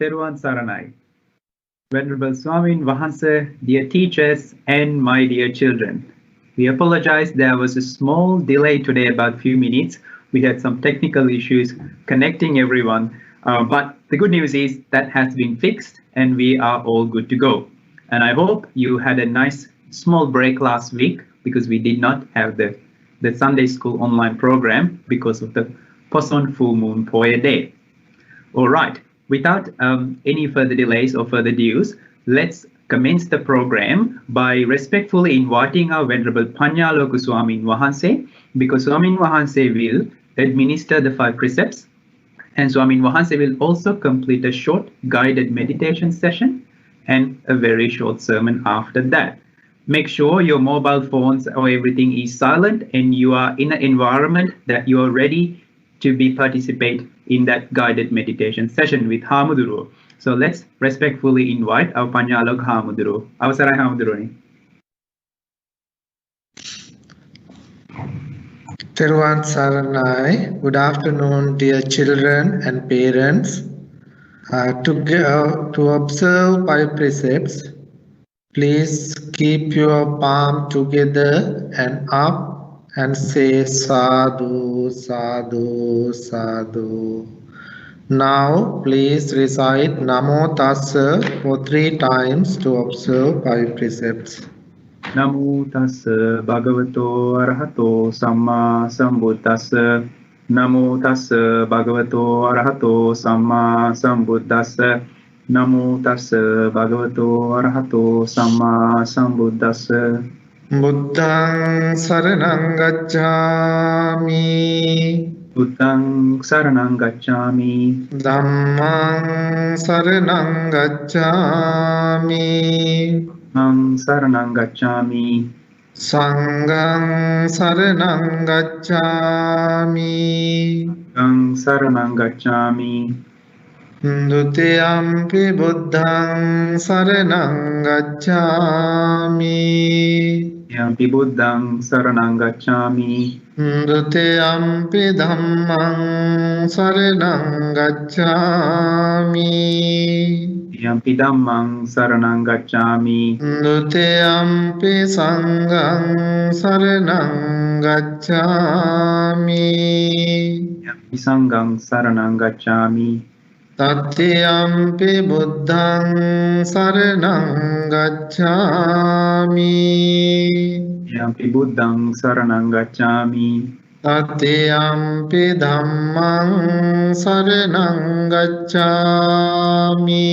Theroux Saranai. Venerable Swamin Vahanse, dear teachers, and my dear children. We apologize, there was a small delay today, about a few minutes. We had some technical issues connecting everyone, but the good news is that has been fixed and we are all good to go. And I hope you had a nice small break last week because we did not have the Sunday school online program because of the postponed full moon Poya day. All right, without any further delays or further dues, let's commence the program by respectfully inviting our Venerable Panyaloka Swamin Vahanse, because Swamin Vahanse will administer the 5 precepts, and Swamin Vahanse will also complete a short guided meditation session and a very short sermon after that. Make sure your mobile phones or everything is silent and you are in an environment that you are ready to participate in that guided meditation session with Hamuduru. So let's respectfully invite our Panyalok Hamuduru. Avasarai Hamuduruni. Theroux Saranai. Good afternoon, dear children and parents. To observe 5 precepts, please keep your palm together and up and say sadhu, sadhu, sadhu. Now please recite Namo Tassa for 3 times to observe 5 precepts. Namo Tassa Bhagavato Arahato Samma Sambuddhassa. Namo Tassa Bhagavato Arahato Samma Sambuddhassa. Namo Tassa Bhagavato Arahato Samma Sambuddhassa. Buddhaṃ Saranam Gacchāmi. Buddhaṃ Saranam Gacchāmi. Dhammaṃ Saranam Gacchāmi. Dhammam Saranam Gacchāmi. Sanghaṃ Saranam Gacchāmi. Sangham Saranam Gacchāmi. Dutiyampi Buddhaṃ Saranam Gacchāmi. Yampi Buddhaṃ Saranam Gacchāmi. Dutiyampi Dhammaṃ Saranam Gacchāmi. Yampi Dhammam Saranam Gacchāmi. Dutiyampi Sanghaṃ Saranam Gacchāmi. Yampi Sangham Saranam Gacchāmi. Tatiyampi Buddhaṃ Saranam Gacchāmi. Yampi Buddhaṃ Saranam Gacchāmi. Tatiyampi Dhammaṃ Saranam Gacchāmi.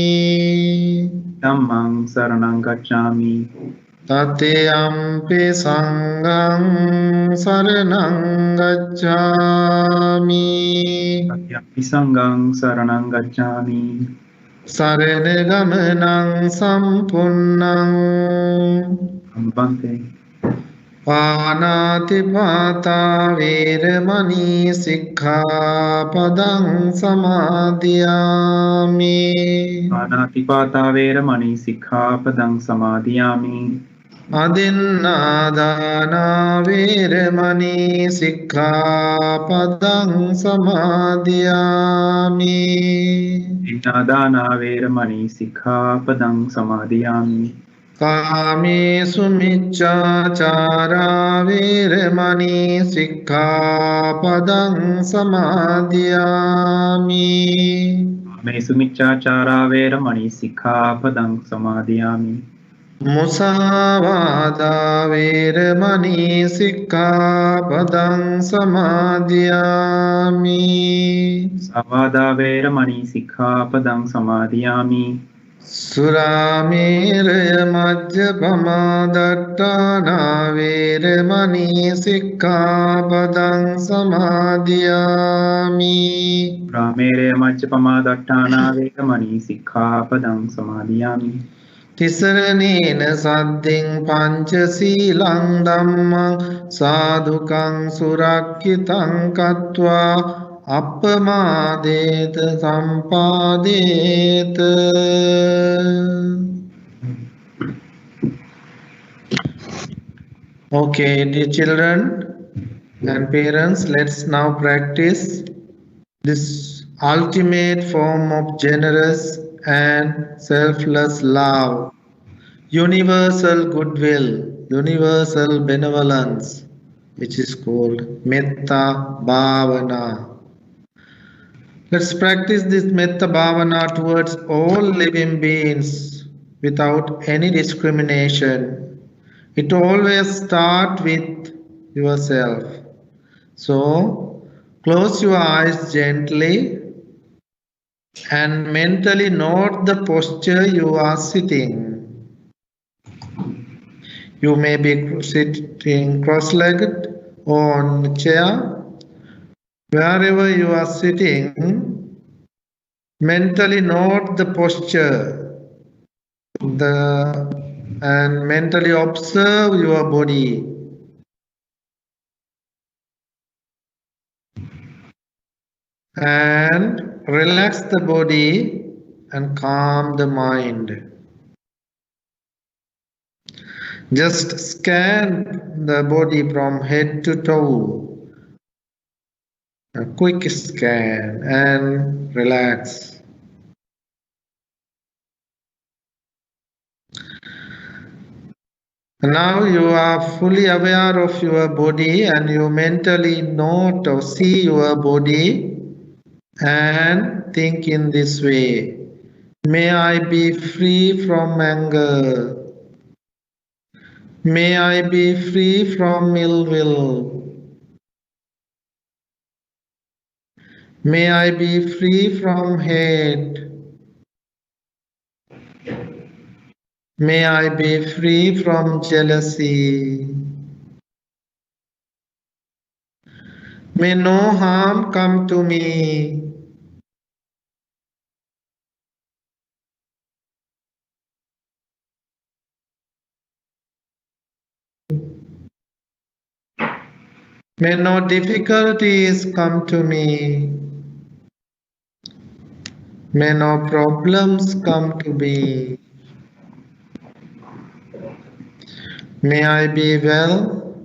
Dhammam Saranam Gacchāmi. Tatiyampi Sanghaṃ Saranam Gacchāmi. Yampi Sangham Saranam Gacchāmi. Sarana Gamanam Sampunnaṃ. Bhante. Pānātipātā Veramani Sikkhapadam Samadhiyāmi. Pānātipātā Veramani Sikkhapadam Samadhiyāmi. Adinādāna Veramani Sikkhapadam Samadhiyāmi. Adinādāna Veramani Sikkhapadam Samadhiyāmi. Kāmesu miccācārā Veramani Sikkhapadam Samadhiyāmi. Kāmesu miccācārā Veramani Sikkhapadam Samadhiyāmi. Musāvādā Veramani Sikkhapadam Samadhiyāmi. Musāvādā Veramani Sikkhapadam Samadhiyāmi. Suramēraya majjapamā dattāna Veramani Sikkhapadam Samadhiyāmi. Suramēraya majjapamā dattāna Veramani Sikkhapadam Samadhiyāmi. Tisaranena saddhiṃ pañcasīlaṃ dhammaṃ sādhukaṃ surakkitaṃ kattvā appamādeta sampādeta. Okay, dear children and parents, let's now practice this ultimate form of generous and selfless love, universal goodwill, universal benevolence, which is called Metta Bhavana. Let's practice this Metta Bhavana towards all living beings without any discrimination. It always starts with yourself. So, close your eyes gently and mentally note the posture you are sitting. You may be sitting cross-legged or on a chair. Wherever you are sitting, mentally note the posture and mentally observe your body. And relax the body and calm the mind. Just scan the body from head to toe. A quick scan and relax. Now you are fully aware of your body and you mentally note or see your body and think in this way. May I be free from anger. May I be free from ill will. May I be free from hate. May I be free from jealousy. May no harm come to me. May no difficulties come to me. May no problems come to me. May I be well,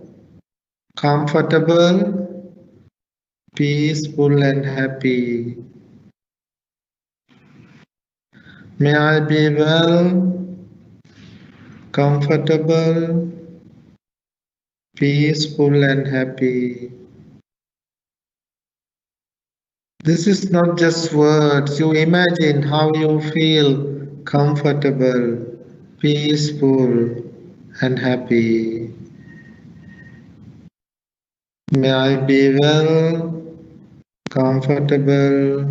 comfortable, peaceful and happy. May I be well, comfortable, peaceful and happy. This is not just words. You imagine how you feel comfortable, peaceful and happy. May I be well, comfortable,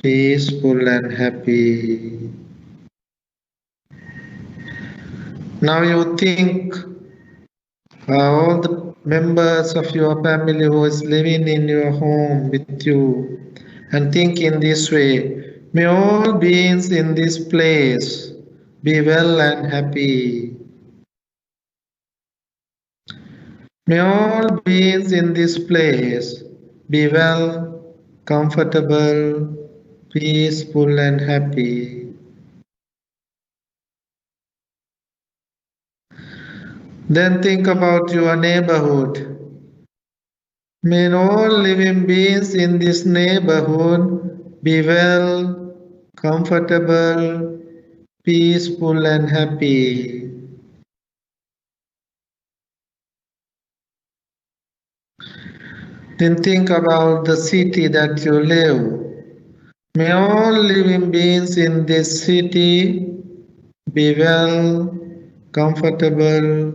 peaceful and happy. Now you think all the members of your family who is living in your home with you and think in this way. May all beings in this place be well and happy. May all beings in this place be well, comfortable, peaceful and happy. Then think about your neighborhood. May all living beings in this neighborhood be well, comfortable, peaceful and happy. Then think about the city that you live. May all living beings in this city be well, comfortable,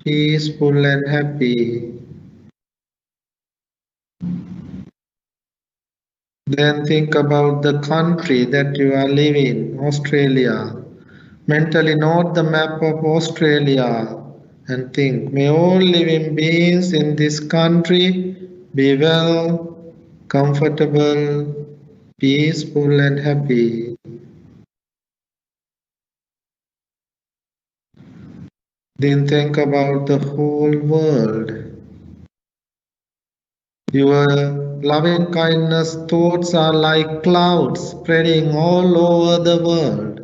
peaceful and happy. Then think about the country that you are living, Australia. Mentally note the map of Australia and think, may all living beings in this country be well, comfortable, peaceful and happy. Then think about the whole world. Your loving kindness thoughts are like clouds spreading all over the world.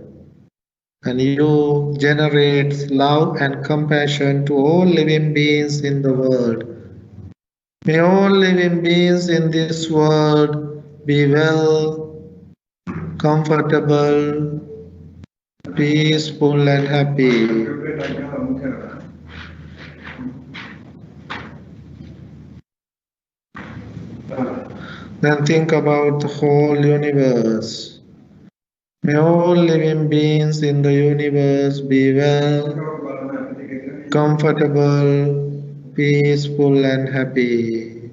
And you generate love and compassion to all living beings in the world. May all living beings in this world be well, comfortable, peaceful and happy. Then think about the whole universe. May all living beings in the universe be well, comfortable, peaceful and happy.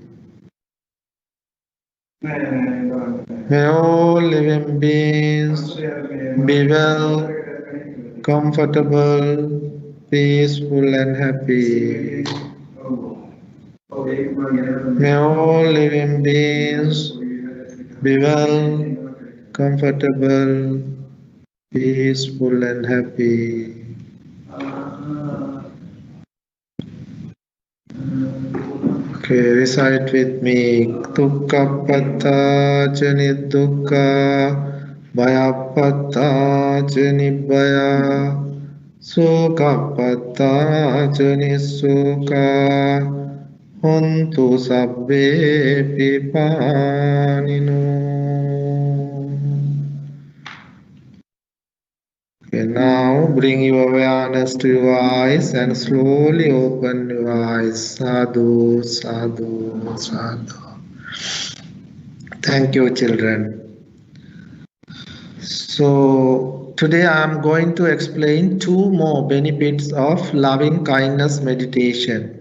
May all living beings be well, comfortable, peaceful and happy. May all living beings be well, comfortable, peaceful and happy. Okay, recite with me. Dukkhappatha ca nidukkha, bhayappatha ca nibbaya, sukhappatha ca nisukha, hontu sabbe pipanino. Okay, now bring your awareness to your eyes and slowly open your eyes. Sadhu, sadhu, sadhu. Thank you, children. So, today I am going to explain 2 more benefits of loving kindness meditation.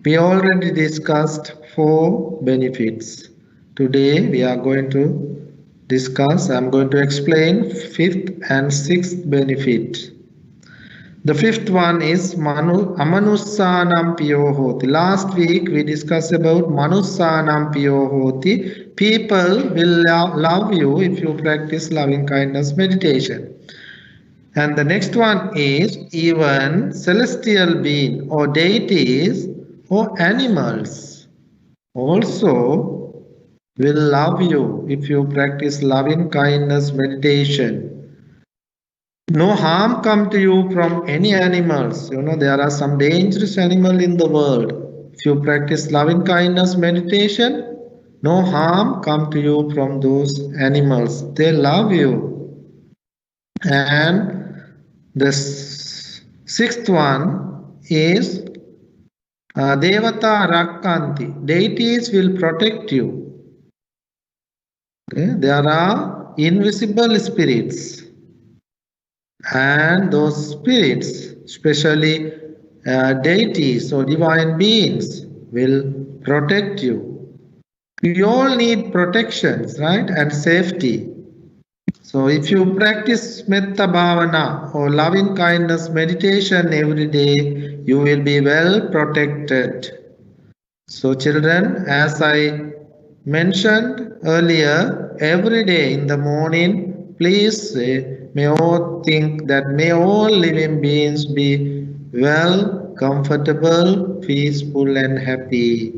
We already discussed 4 benefits. Today we are going to I'm going to explain 5th and 6th benefit. The 5th one is Amanussanam Piyo Hoti. Last week we discussed about Manussanam Piyo Hoti. People will love you if you practice loving kindness meditation. And the next one is even celestial beings or deities or animals also will love you if you practice loving kindness meditation. No harm come to you from any animals. You know, there are some dangerous animals in the world. If you practice loving kindness meditation, no harm come to you from those animals. They love you. And the 6th one is Devata Rakkanti. Deities will protect you. Okay? There are invisible spirits, and those spirits, especially deities or divine beings, will protect you. We all need protections, right, and safety. So if you practice Metta Bhavana or loving kindness meditation every day, you will be well protected. So children, as I mentioned earlier, every day in the morning, please say, may all think that may all living beings be well, comfortable, peaceful and happy.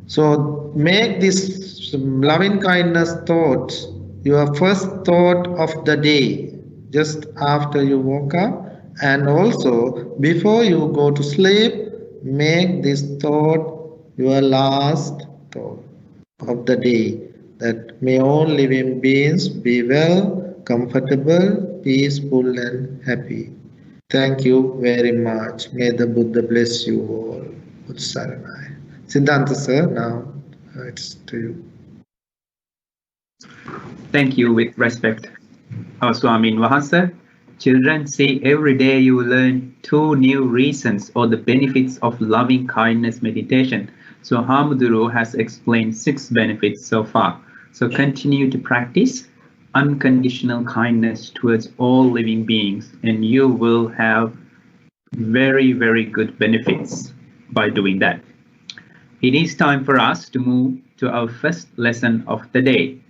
So make this loving kindness thought your first thought of the day, just after you woke up, and also before you go to sleep, make this thought your last thought of the day, that may all living beings be well, comfortable, peaceful and happy. Thank you very much. May the Buddha bless you all. Buddha Sarana. Siddhanta sir, now it's to you. Thank you with respect. Our Swamin Vahansa. Children, say every day you learn 2 new reasons or the benefits of loving kindness meditation. So Hamuduru has explained 6 benefits so far. So continue to practice unconditional kindness towards all living beings, and you will have very, very good benefits by doing that. It is time for us to move to our first lesson of the day.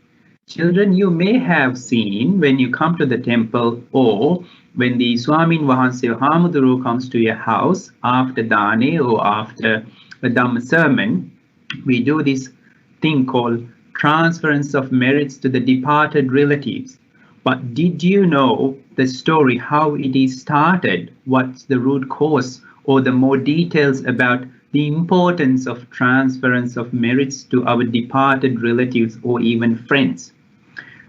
Children, you may have seen when you come to the temple or when the Swamin Vahanse or Hamuduru comes to your house after Dane or after a Dhamma sermon, we do this thing called Transference of Merits to the departed relatives. But did you know the story, how it is started? What's the root cause or the more details about the importance of transference of merits to our departed relatives or even friends.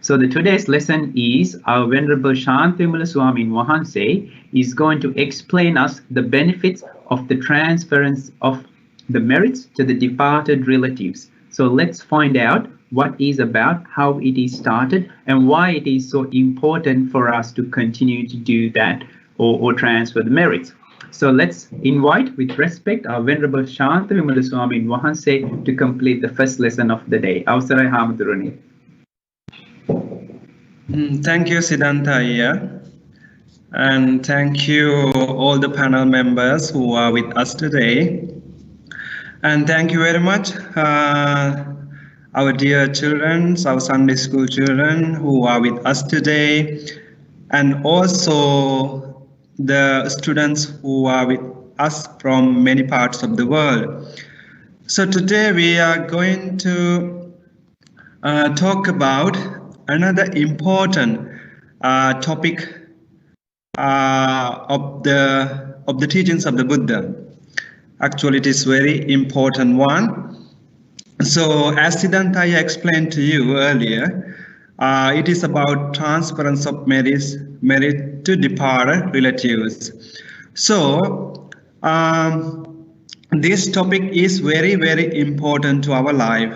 So the today's lesson is our Venerable Shantimula Swamin Wahanse is going to explain us the benefits of the transference of the merits to the departed relatives. So let's find out what it is about, how it is started, and why it is so important for us to continue to do that or transfer the merits. So let's invite with respect our Venerable Shantimula Swamin Wahanse to complete the first lesson of the day. Avasarai Hamadurani. Thank you, Siddhanta Iyer. And thank you all the panel members who are with us today. And thank you very much, our dear children, our Sunday school children who are with us today, and also the students who are with us from many parts of the world. So today we are going to talk about another important topic of the teachings of the Buddha. Actually, it is very important one. So, as Siddhanta explained to you earlier, it is about transference of merit to departed relatives. So, this topic is very, very important to our life,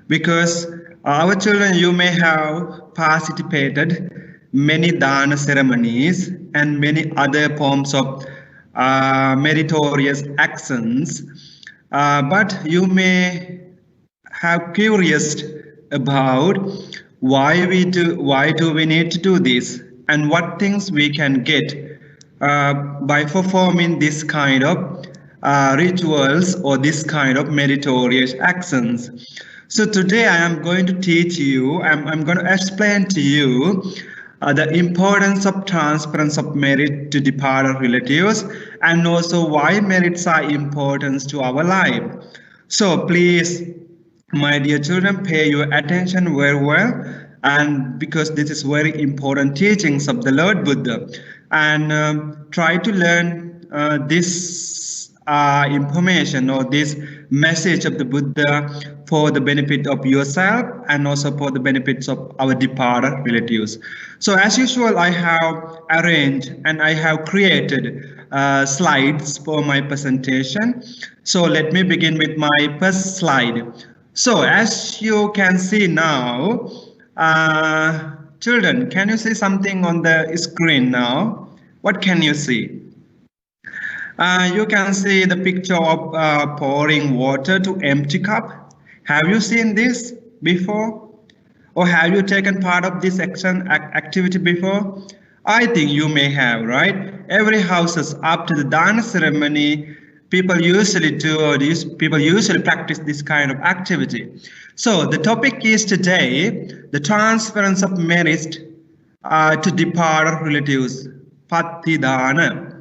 because our children, you may have participated many dana ceremonies and many other forms of meritorious actions, but you may have curious about why do we need to do this, and what things we can get by performing this kind of rituals or this kind of meritorious actions. So today I am going to teach you, I'm going to explain to you the importance of transference of merit to departed relatives, and also why merits are important to our life. So please, my dear children, pay your attention very well, and because this is very important teachings of the Lord Buddha, and try to learn this information or this message of the Buddha for the benefit of yourself and also for the benefits of our departed relatives. So as usual, I have arranged and I have created slides for my presentation. So let me begin with my first slide. So as you can see now, children, can you see something on the screen now? What can you see? You can see the picture of pouring water to empty cup. Have you seen this before? Or have you taken part of this activity before? I think you may have, right? Every houses after the dana ceremony, people usually practice this kind of activity. So the topic is today, the transference of merits to departed relatives, Pattidana.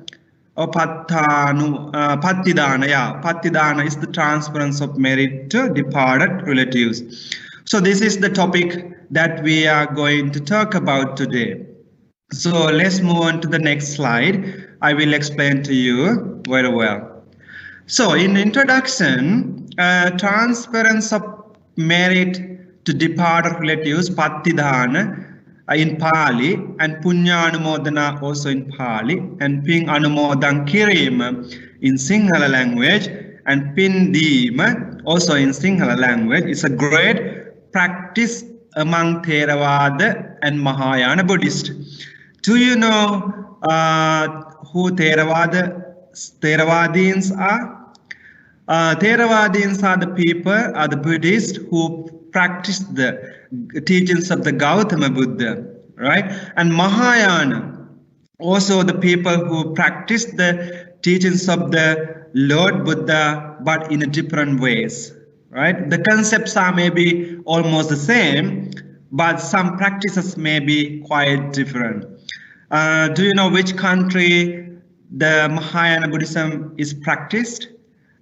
Or Pattidana, yeah. Pattidana is the transference of merit to departed relatives. So this is the topic that we are going to talk about today. So let's move on to the next slide. I will explain to you very well. So in introduction, transference of merit to departed relatives, Pattidana, in Pali, and Punyanumodana also in Pali, and Ping Anumodan Kirim in Sinhala language, and Pindima also in Sinhala language is a great practice among Theravada and Mahayana Buddhists. Do you know who Theravadins are? Theravadins are the people, are the Buddhists who practice the teachings of the Gautama Buddha, right? And Mahayana, also the people who practice the teachings of the Lord Buddha, but in a different ways, right? The concepts are maybe almost the same, but some practices may be quite different. Do you know which country the Mahayana Buddhism is practiced?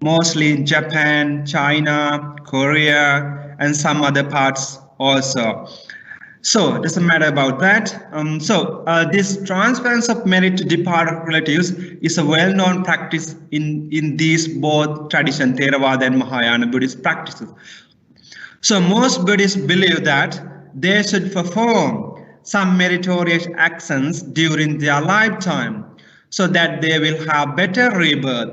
Mostly in Japan, China, Korea, and some other parts also. So it doesn't matter about that. This transference of merit to departed relatives is a well-known practice in these both tradition, Theravada and Mahayana Buddhist practices. So most Buddhists believe that they should perform some meritorious actions during their lifetime so that they will have better rebirth.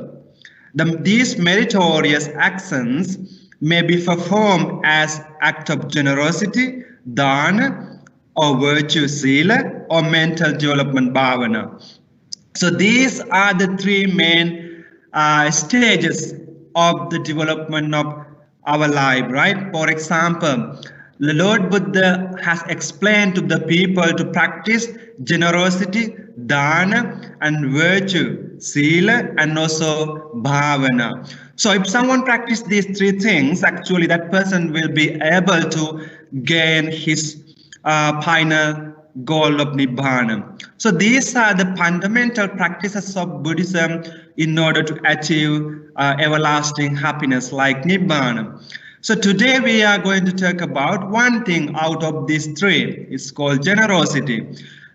These meritorious actions may be performed as act of generosity, dana, or virtue sila, or mental development bhavana. So these are the three main stages of the development of our life, right? For example, the Lord Buddha has explained to the people to practice generosity, dana, and virtue, sila, and also bhavana. So if someone practices these three things, actually that person will be able to gain his final goal of Nibbana. So these are the fundamental practices of Buddhism in order to achieve everlasting happiness like Nibbana. So today we are going to talk about one thing out of these three. It's called generosity.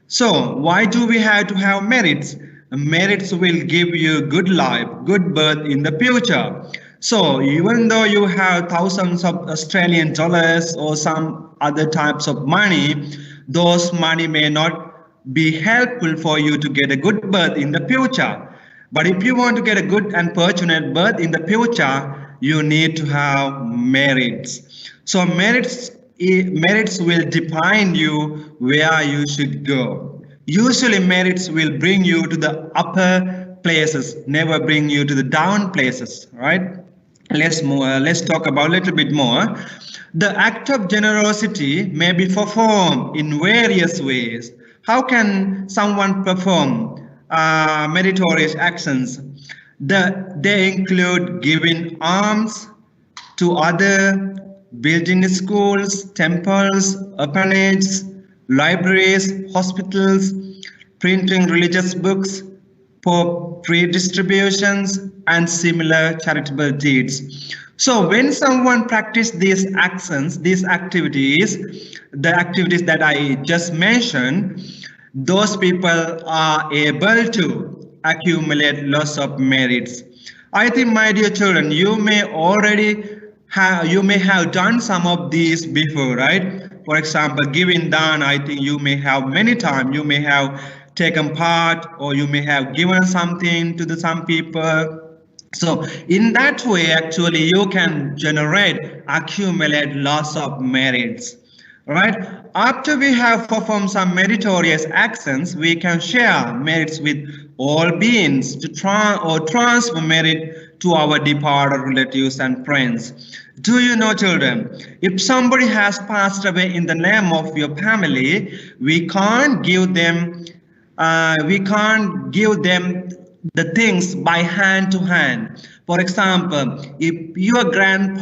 So why do we have to have merits? Merits will give you good life, good birth in the future. So even though you have thousands of Australian dollars or some other types of money, those money may not be helpful for you to get a good birth in the future. But if you want to get a good and fortunate birth in the future, you need to have merits. So merits will define you where you should go. Usually merits will bring you to the upper places, never bring you to the down places, right? Let's talk about a little bit more. The act of generosity may be performed in various ways. How can someone perform meritorious actions? They include giving alms to other, building schools, temples, orphanages, libraries, hospitals, printing religious books, for free distributions, and similar charitable deeds. So when someone practices these actions, these activities, the activities that I just mentioned, those people are able to accumulate lots of merits. I think, my dear children, you may have done some of these before, right? For example, giving dana, I think you may have many times. You may have taken part, or you may have given something to some people. So in that way, actually, you can accumulate lots of merits, right? After we have performed some meritorious actions, we can share merits with all beings to transfer merit to our departed relatives and friends. Do you know, children, if somebody has passed away in the name of your family, we can't give them the things by hand to hand. For example, if your grandparents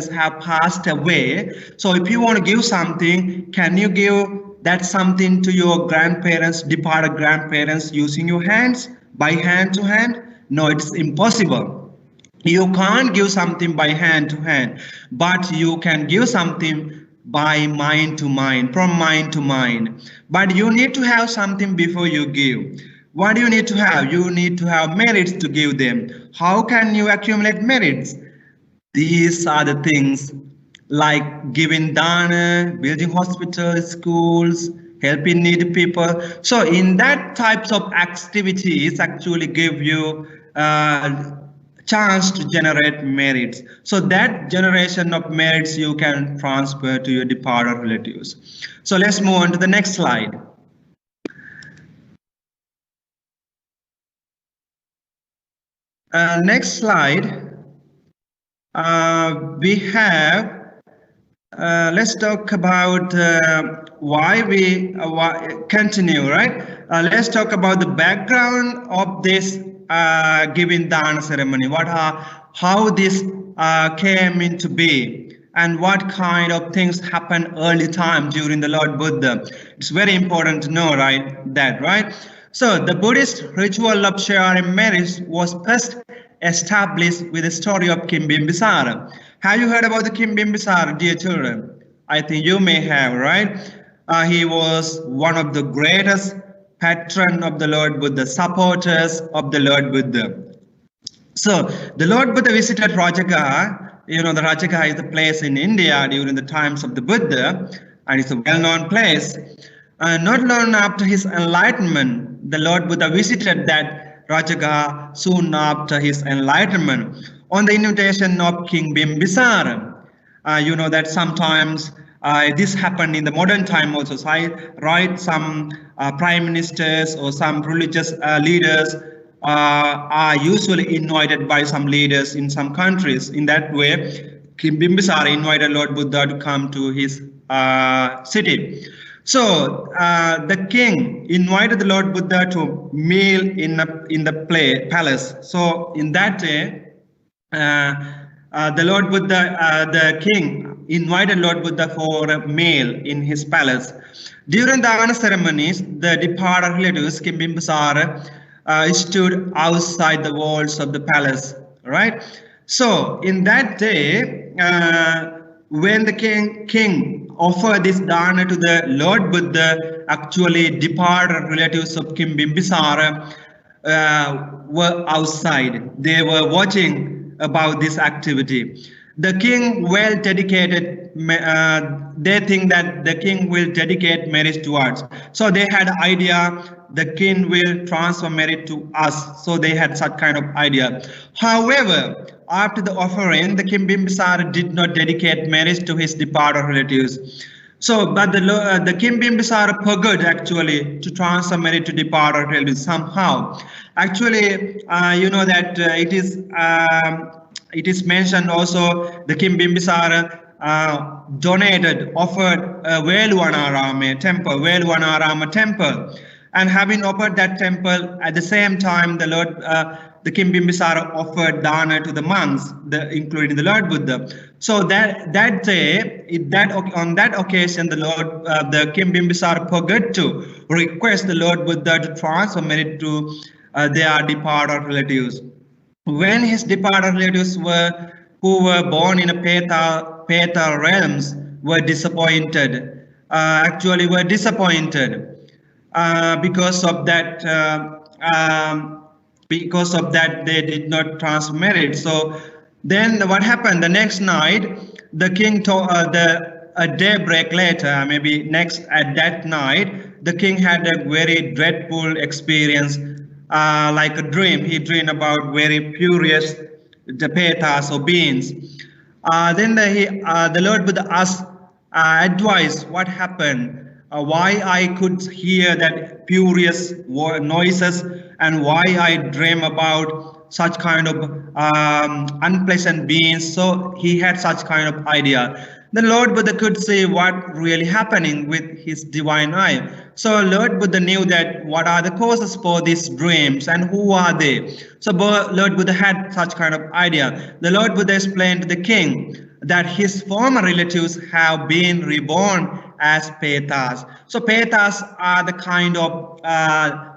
have passed away, so if you want to give something, can you give that something to your departed grandparents using your hands, by hand to hand? No, it's impossible. You can't give something by hand to hand, but you can give something by mind to mind, from mind to mind. But you need to have something before you give. What do you need to have? You need to have merits to give them. How can you accumulate merits? These are the things like giving dana, building hospitals, schools, helping needy people. So in that types of activities actually give you chance to generate merits. So that generation of merits you can transfer to your departed relatives. So let's move on to the next slide. Next slide. We have, let's talk about why we continue, right? Let's talk about the background of this giving dana ceremony, how this came into being, and what kind of things happened early time during the Lord Buddha. It's very important to know, right? So the Buddhist ritual of sharing merits was first established with the story of Kim Bimbisara. Have you heard about the Kim Bimbisara, dear children? I think you may have, right? He was one of the greatest patron of the Lord Buddha, supporters of the Lord Buddha. So the Lord Buddha visited Rajagaha. You know, the Rajagaha is the place in India during the times of the Buddha, and it's a well-known place. Not long after his enlightenment, the Lord Buddha visited that Rajagaha soon after his enlightenment on the invitation of King Bimbisara. You know that sometimes this happened in the modern time also. So some prime ministers or some religious leaders are usually invited by some leaders in some countries. In that way, King Bimbisara invited Lord Buddha to come to his city. So the king invited the Lord Buddha to meal in the palace. So in that day, the Lord Buddha, the king invited Lord Buddha for a meal in his palace. During the Dhamma ceremonies, the departed relatives, King Bimbisara, stood outside the walls of the palace, right? So in that day, when the king offered this dana to the Lord Buddha, actually departed relatives of King Bimbisara were outside. They were watching about this activity. The king well dedicated, they think that the king will dedicate marriage to us. So they had idea the king will transfer merit to us. So they had such kind of idea. However, after the offering, the King Bimbisara did not dedicate marriage to his departed relatives. So, but the King Bimbisara forgot actually to transfer merit to departed relatives somehow. Actually, you know that it is mentioned also the King Bimbisara offered Veluvanarama temple. And having offered that temple, at the same time, the King Bimbisara offered dana to the monks, including the Lord Buddha. So that day, on that occasion, the King Bimbisara forgot to request the Lord Buddha to transfer merit to their departed relatives. When his departed relatives who were born in a Peta realms were disappointed. Because of that they did not transfer merit. So then what happened? The next night, the king told a daybreak later, maybe at that night, the king had a very dreadful experience, like a dream. He dreamed about very furious petas or beings. Then the Lord Buddha asked advice, what happened? Why I could hear that furious noises and why I dream about such kind of unpleasant beings. So he had such kind of idea. The Lord Buddha could see what really happening with his divine eye. So Lord Buddha knew that what are the causes for these dreams and who are they. So Lord Buddha had such kind of idea. The Lord Buddha explained to the king that his former relatives have been reborn as petas. So petas are the kind of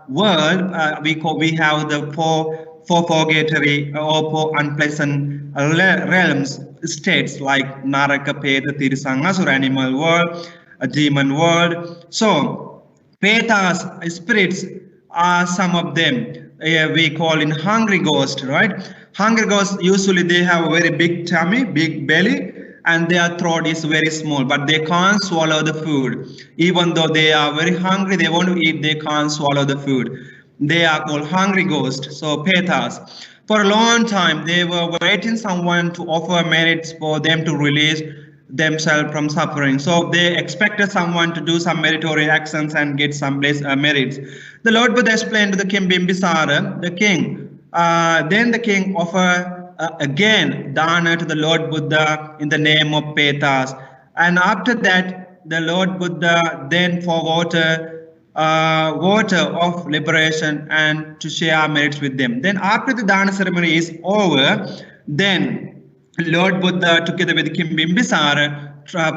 world we have the four purgatory or four unpleasant realms, states like Naraka, Peta, Tirisanga, Asura, animal world, a demon world. So petas, spirits, are some of them. We call in hungry ghost, right? Hungry ghosts, usually they have a very big tummy, big belly, and their throat is very small, but they can't swallow the food. Even though they are very hungry, they want to eat, they can't swallow the food. They are called hungry ghosts, so petas. For a long time, they were waiting someone to offer merits for them to release themselves from suffering. So they expected someone to do some meritorious actions and get some merits. The Lord Buddha explained to the King Bimbisara, the king. Then the king offered again dana to the Lord Buddha in the name of petas. And after that, the Lord Buddha then for water of liberation and to share merits with them. Then after the dana ceremony is over, then Lord Buddha together with King Bimbisara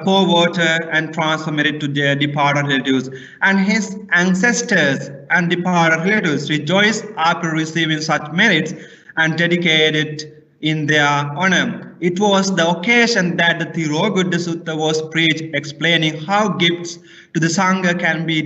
pour water and transfer merit to their departed relatives. And his ancestors and departed relatives rejoiced after receiving such merits and dedicated in their honor. It was the occasion that the Theroux Sutta was preached, explaining how gifts to the Sangha can be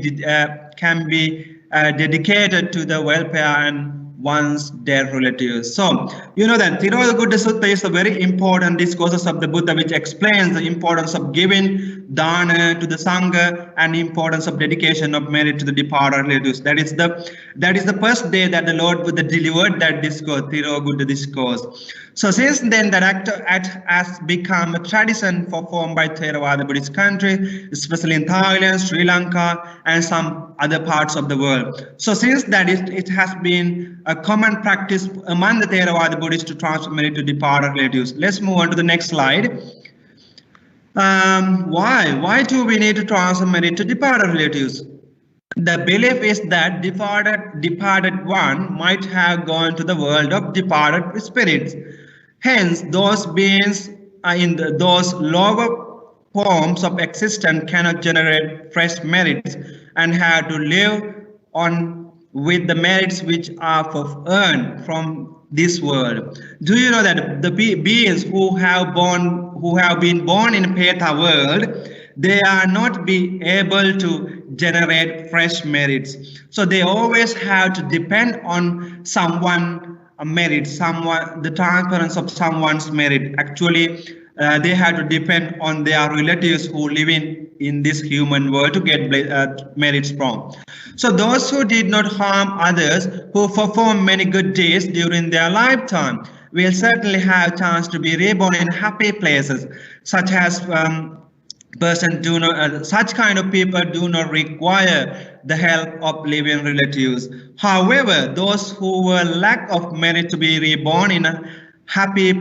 dedicated to the welfare and one's dead relatives. So, you know that Theroux Sutta is a very important discourses of the Buddha, which explains the importance of giving dana to the Sangha and the importance of dedication of merit to the departed relatives. That is the first day that the Lord Buddha delivered that discourse, Theroux discourse. So since then, that act has become a tradition performed by Theravada Buddhist country, especially in Thailand, Sri Lanka, and some other parts of the world. So since that, it has been a common practice among the Theravada Buddhists to transfer merit to departed relatives. Let's move on to the next slide. Why do we need to transfer merit to departed relatives? The belief is that departed one might have gone to the world of departed spirits. Hence, those beings in those lower forms of existence cannot generate fresh merits and have to live on with the merits which are earned from this world. Do you know that the beings who have been born in Petha world, they are not be able to generate fresh merits. So they always have to depend on someone merit, the transference of someone's merit. Actually, they have to depend on their relatives who live in this human world to get merits from. So those who did not harm others, who perform many good deeds during their lifetime, will certainly have chance to be reborn in happy places, such as such kind of people do not require the help of living relatives. However, those who were lack of merit to be reborn in a happy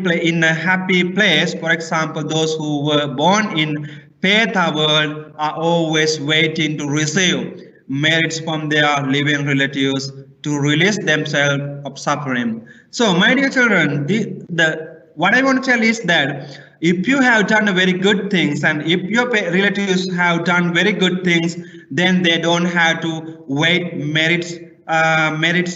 place, for example, those who were born in Petha world, are always waiting to receive merits from their living relatives to release themselves of suffering. So, my dear children, what I want to tell is that if you have done very good things and if your relatives have done very good things, then they don't have to wait merits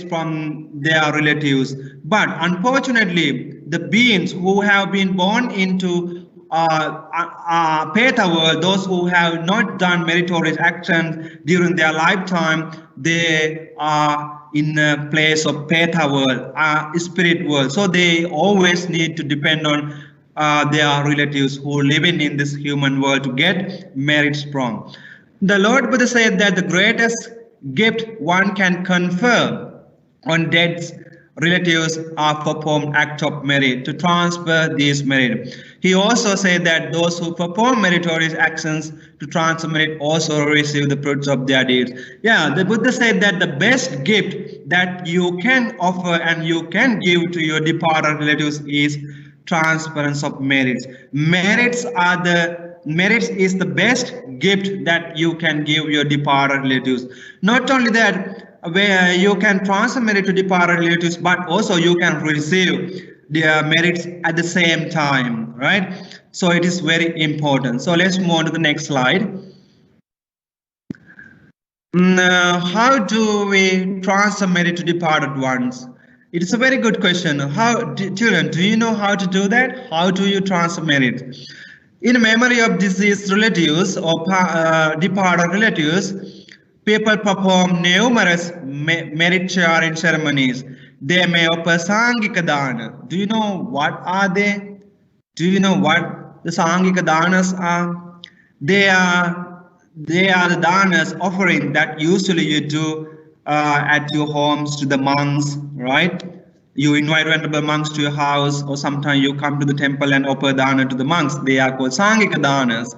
from their relatives. But unfortunately, the beings who have been born into Petha world, those who have not done meritorious actions during their lifetime, they are in a place of Petha world, spirit world. So they always need to depend on their relatives who live in this human world to get merits from. The Lord Buddha said that the greatest gift one can confer on dead relatives are performed acts of merit to transfer these merit. He also said that those who perform meritorious actions to transfer merit also receive the fruits of their deeds. Yeah, the Buddha said that the best gift that you can offer and you can give to your departed relatives is transference of merits. Merits is the best gift that you can give your departed relatives. Not only that, where you can transfer merit to departed relatives, but also you can receive their merits at the same time, right? So it is very important. So let's move on to the next slide. How do we transfer merit to departed ones? It is a very good question. Children, do you know how to do that? How do you transfer merit? In memory of deceased relatives or departed relatives, people perform numerous merit sharing ceremonies. They may offer Sangika Dana. Do you know what are they? Do you know what the Sangika Danas are? They are the danas offering that usually you do at your homes to the monks, right? You invite Venerable monks to your house, or sometimes you come to the temple and offer dana to the monks. They are called Sangika Danas.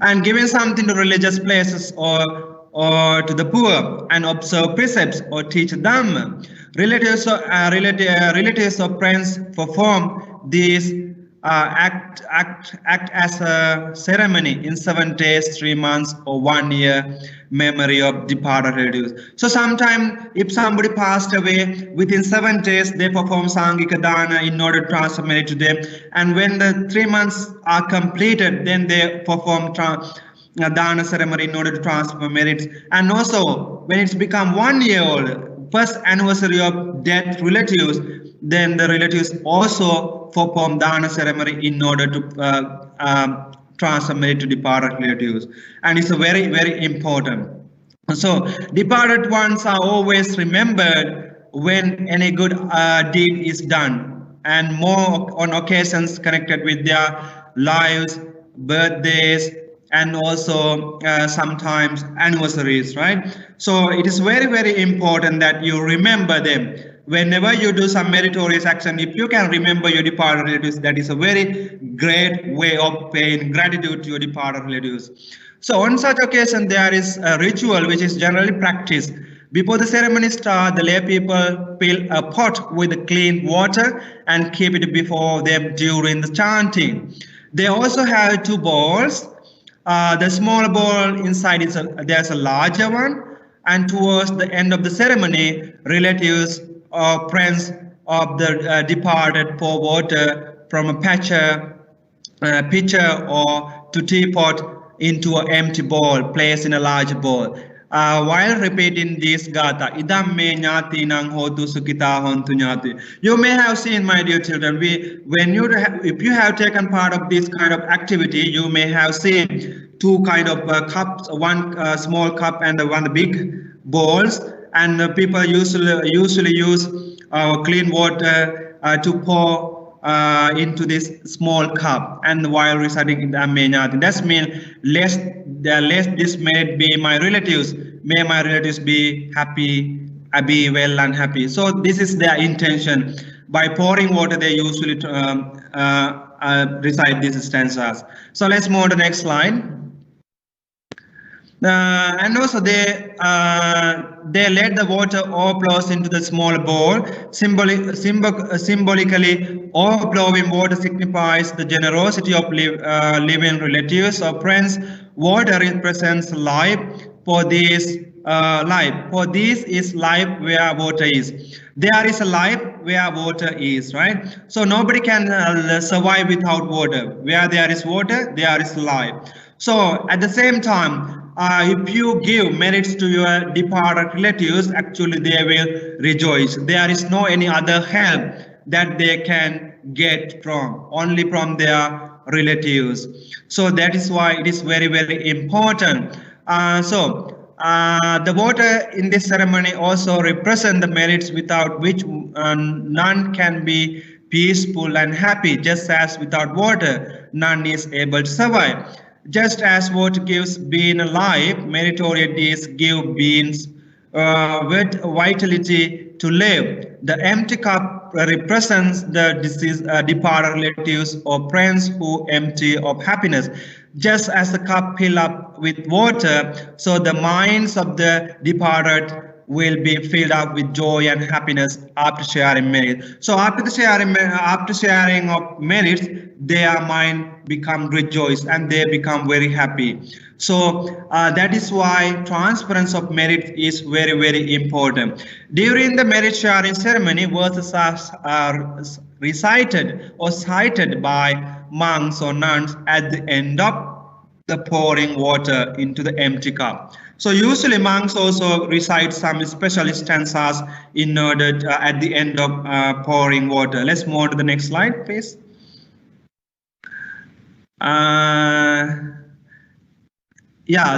And giving something to religious places or to the poor and observe precepts or teach Dhamma. Relatives or friends perform these act as a ceremony in 7 days, 3 months, or 1 year memory of departed relatives. So sometimes if somebody passed away, within 7 days they perform Sangika Dana in order to transfer merit to them. And when the 3 months are completed, then they perform Dana ceremony in order to transfer merits. And also when it's become 1 year old, first anniversary of death relatives, then the relatives also perform Dana ceremony in order to transfer merit to departed relatives. And it's a very, very important. So departed ones are always remembered when any good deed is done, and more on occasions connected with their lives, birthdays, and also sometimes anniversaries, right? So it is very, very important that you remember them. Whenever you do some meritorious action, if you can remember your departed relatives, that is a very great way of paying gratitude to your departed relatives. So on such occasion, there is a ritual which is generally practiced. Before the ceremony starts, the lay people fill a pot with clean water and keep it before them during the chanting. They also have two bowls. The small bowl inside there's a larger one, and towards the end of the ceremony, relatives or friends of the departed pour water from a pitcher or to teapot into an empty bowl placed in a large bowl. While repeating this gatha, idam me nyati nang hotu sukita hontu nyati. You may have seen, my dear children, if you have taken part of this kind of activity, you may have seen two kind of cups, one small cup and one big bowls, and people usually use clean water to pour into this small cup, and while reciting in the Amenyati. That means let this merit be my relatives. May my relatives be happy, be well and happy. So this is their intention. By pouring water, they usually recite these stanzas. So let's move to the next slide. And also they let the water overflows into the small bowl. Symbolically, overflowing water signifies the generosity of living relatives or friends. Water represents life. For this is life where water is. There is a life where water is, right? So nobody can survive without water. Where there is water, there is life. So at the same time, if you give merits to your departed relatives, actually they will rejoice. There is no any other help that they can get from, only from their relatives. So that is why it is very, very important. The water in this ceremony also represent the merits without which none can be peaceful and happy. Just as without water, none is able to survive. Just as water gives being life, meritorious deeds give beings with vitality to live. The empty cup represents the deceased departed relatives or friends who empty of happiness. Just as the cup filled up with water, so the minds of the departed will be filled up with joy and happiness after sharing merit. So after sharing of merits, their mind become rejoiced and they become very happy. So that is why transference of merit is very, very important. During the merit sharing ceremony, verses are recited or cited by monks or nuns at the end of the pouring water into the empty cup. So usually monks also recite some special stanzas in order to, at the end of pouring water. Let's move to the next slide, please.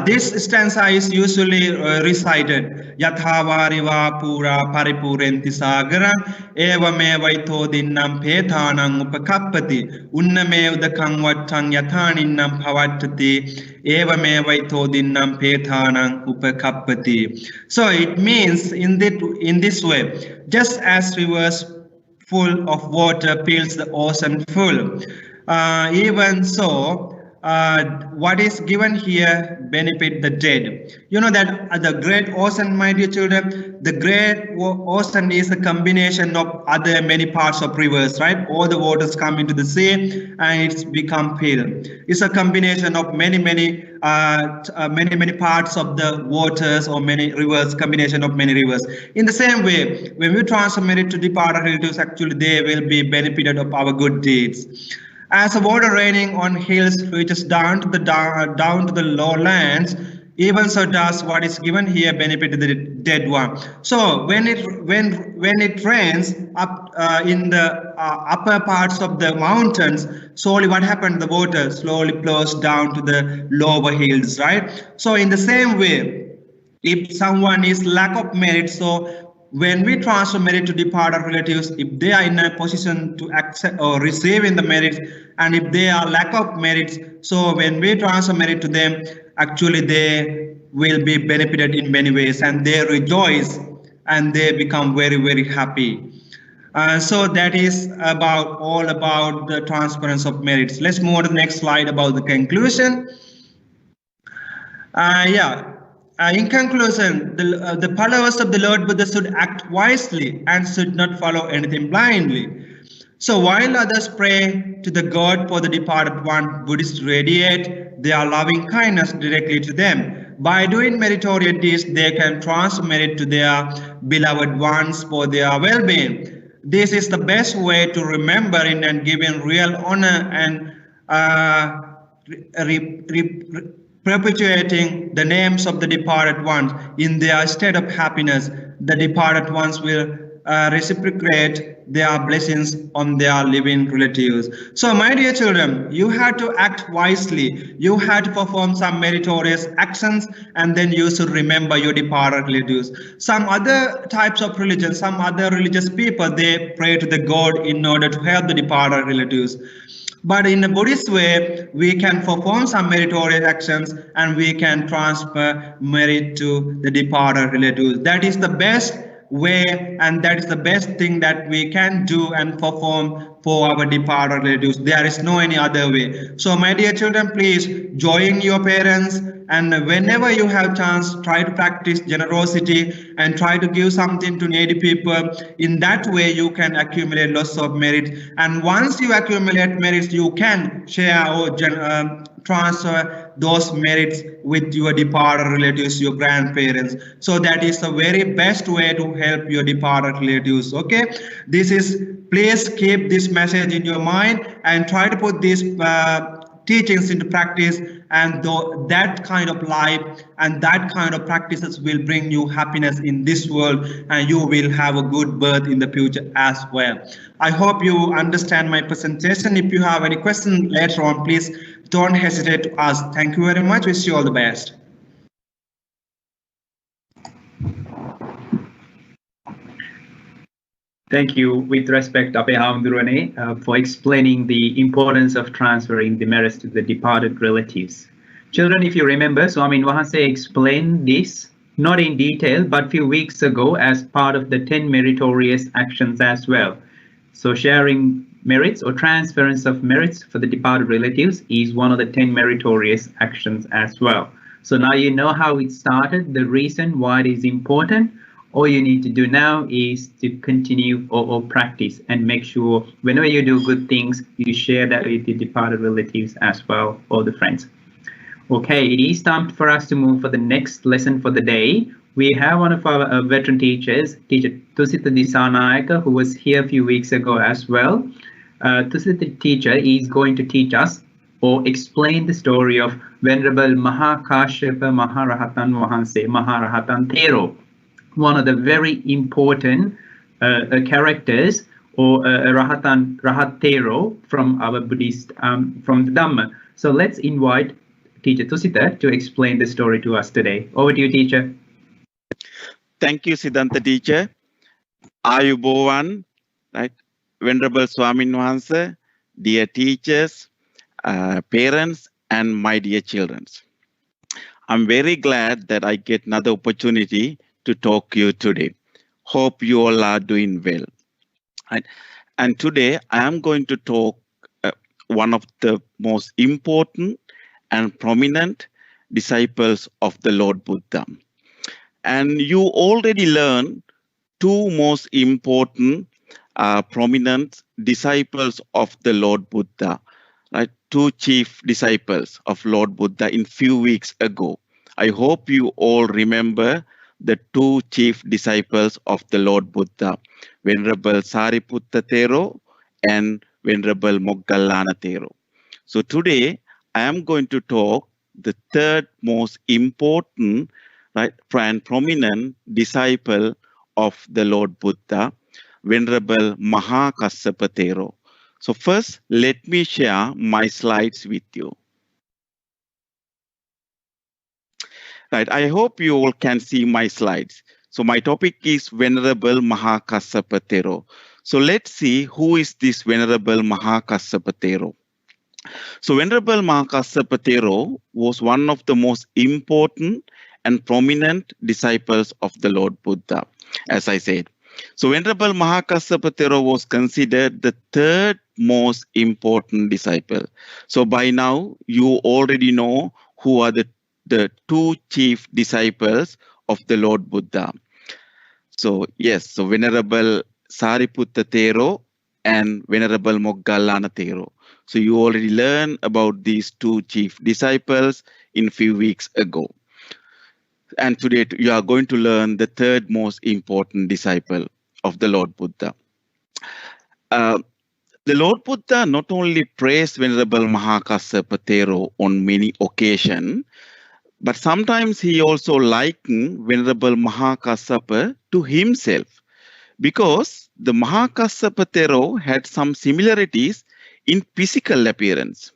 This stanza is usually recited. Yathavariva pura paripurenti sagaram evame vaito dinnam pethanam upakappati unname udakam vattang yathaninnam bhavattati evame vaito dinnam pethanam upakappati. So it means in this way, just as rivers full of water fills the ocean full, even so, what is given here benefit the dead. You know that the great ocean, my dear children, the great ocean is a combination of other many parts of rivers, right? All the waters come into the sea and it's become filled. It's a combination of many parts of the waters or many rivers, combination of many rivers. In the same way, when we transfer merit to departed relatives, actually they will be benefited of our good deeds. As the water raining on hills reaches down to the lowlands, even so does what is given here benefit the dead one. So when it rains up in the upper parts of the mountains, slowly what happened? The water slowly flows down to the lower hills, right? So in the same way, if someone is lack of merit, so when we transfer merit to departed relatives, if they are in a position to accept or receive in the merits, and if they are lack of merits, so when we transfer merit to them, actually they will be benefited in many ways, and they rejoice and they become very, very happy. So that is all about the transference of merits. Let's move on to the next slide about the conclusion. In conclusion, the followers of the Lord Buddha should act wisely and should not follow anything blindly. So while others pray to the God for the departed one, Buddhists radiate their loving kindness directly to them. By doing meritorious deeds, they can transfer merit to their beloved ones for their well-being. This is the best way to remembering and giving real honor and perpetuating the names of the departed ones in their state of happiness. The departed ones will reciprocate their blessings on their living relatives. So my dear children, you have to act wisely. You have to perform some meritorious actions, and then you should remember your departed relatives. Some other types of religion, some other religious people, they pray to the God in order to help the departed relatives. But in a Buddhist way, we can perform some meritorious actions and we can transfer merit to the departed relatives. That is the best way, and that is the best thing that we can do and perform for our departed relatives. There is no any other way. So my dear children, please join your parents, and whenever you have chance, try to practice generosity and try to give something to needy people. In that way, you can accumulate lots of merit. And once you accumulate merits, you can share or transfer those merits with your departed relatives, your grandparents. So that is the very best way to help your departed relatives. Okay, please keep this message in your mind and try to put these teachings into practice, and that kind of life and that kind of practices will bring you happiness in this world, and you will have a good birth in the future as well. I hope you understand my presentation. If you have any questions later on, please don't hesitate to ask. Thank you very much. Wish you all the best. Thank you, with respect, Ape Hamdurane, for explaining the importance of transferring the merits to the departed relatives. Children, if you remember, Swamin Wahanse explained this, not in detail, but a few weeks ago as part of the 10 meritorious actions as well. So sharing merits or transference of merits for the departed relatives is one of the 10 meritorious actions as well. So now you know how it started, the reason why it is important. All you need to do now is to continue or practice and make sure whenever you do good things, you share that with the departed relatives as well, or the friends. Okay, it is time for us to move for the next lesson for the day. We have one of our veteran teachers, Teacher Tusita Disanayaka, who was here a few weeks ago as well. Tusita teacher is going to teach us or explain the story of Venerable Maha Kassapa Maharahatan Wahanse, Maharahatan Theroux, one of the very important characters, or Rahat Theroux from our Buddhist, from the Dhamma. So let's invite Teacher Tusita to explain the story to us today. Over to you, teacher. Thank you, Siddhanta teacher. Ayubowan, right? Venerable Swamin Wahanse, dear teachers, parents, and my dear children. I'm very glad that I get another opportunity to talk to you today. Hope you all are doing well. Right? And today I am going to talk one of the most important and prominent disciples of the Lord Buddha. And you already learned two most important prominent disciples of the Lord Buddha, right? Two chief disciples of Lord Buddha in few weeks ago. I hope you all remember the two chief disciples of the Lord Buddha, Venerable Sariputta Theroux and Venerable Moggallana Theroux. So today I am going to talk the third most important, right, and prominent disciple of the Lord Buddha, Venerable Maha Kassapa Theroux. So first, let me share my slides with you. Right, I hope you all can see my slides. So my topic is Venerable Maha Kassapa Theroux. So let's see who is this Venerable Maha Kassapa Theroux. So Venerable Maha Kassapa Theroux was one of the most important and prominent disciples of the Lord Buddha, as I said. So Venerable Maha Kassapa Theroux was considered the third most important disciple. So by now, you already know who are the two chief disciples of the Lord Buddha. So yes, so Venerable Sariputta Theroux and Venerable Moggallana Theroux. So you already learned about these two chief disciples in few weeks ago. And today you are going to learn the third most important disciple of the Lord Buddha. The Lord Buddha not only praised Venerable Maha Kassapa Theroux on many occasions, but sometimes he also likened Venerable Maha Kassapa to himself, because the Maha Kassapa Theroux had some similarities in physical appearance.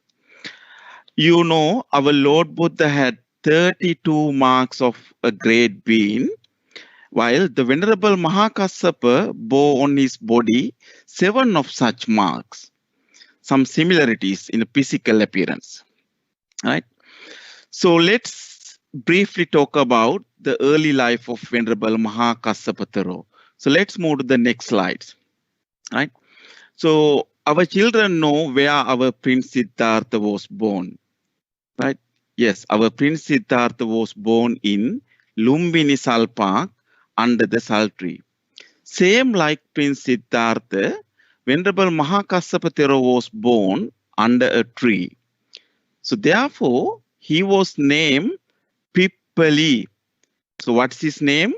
You know, our Lord Buddha had 32 marks of a great being, while the Venerable Maha Kassapa bore on his body 7 of such marks, some similarities in physical appearance. Right? So let's briefly talk about the early life of Venerable Maha Kassapa Theroux. So let's move to the next slides. Right? So our children know where our Prince Siddhartha was born. Right? Yes, our Prince Siddhartha was born in Lumbini Sal Park under the sal tree. Same like Prince Siddhartha, Venerable Maha Kassapa Theroux was born under a tree. So therefore, he was named Pippali. So what's his name?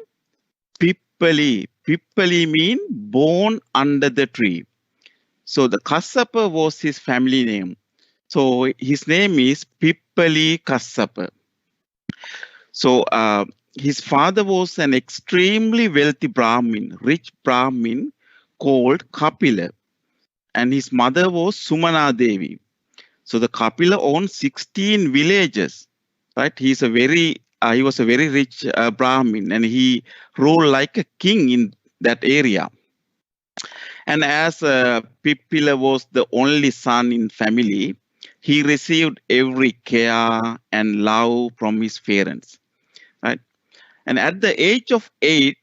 Pippali. Pippali means born under the tree. So the Kassapa was his family name. So his name is Pippali Kassapa. So his father was an extremely wealthy Brahmin, rich Brahmin called Kapila. And his mother was Sumana Devi. So the Kapila owned 16 villages. Right? He was a very rich Brahmin, and he ruled like a king in that area. And as Pippila was the only son in family, he received every care and love from his parents. Right? And at the age of 8,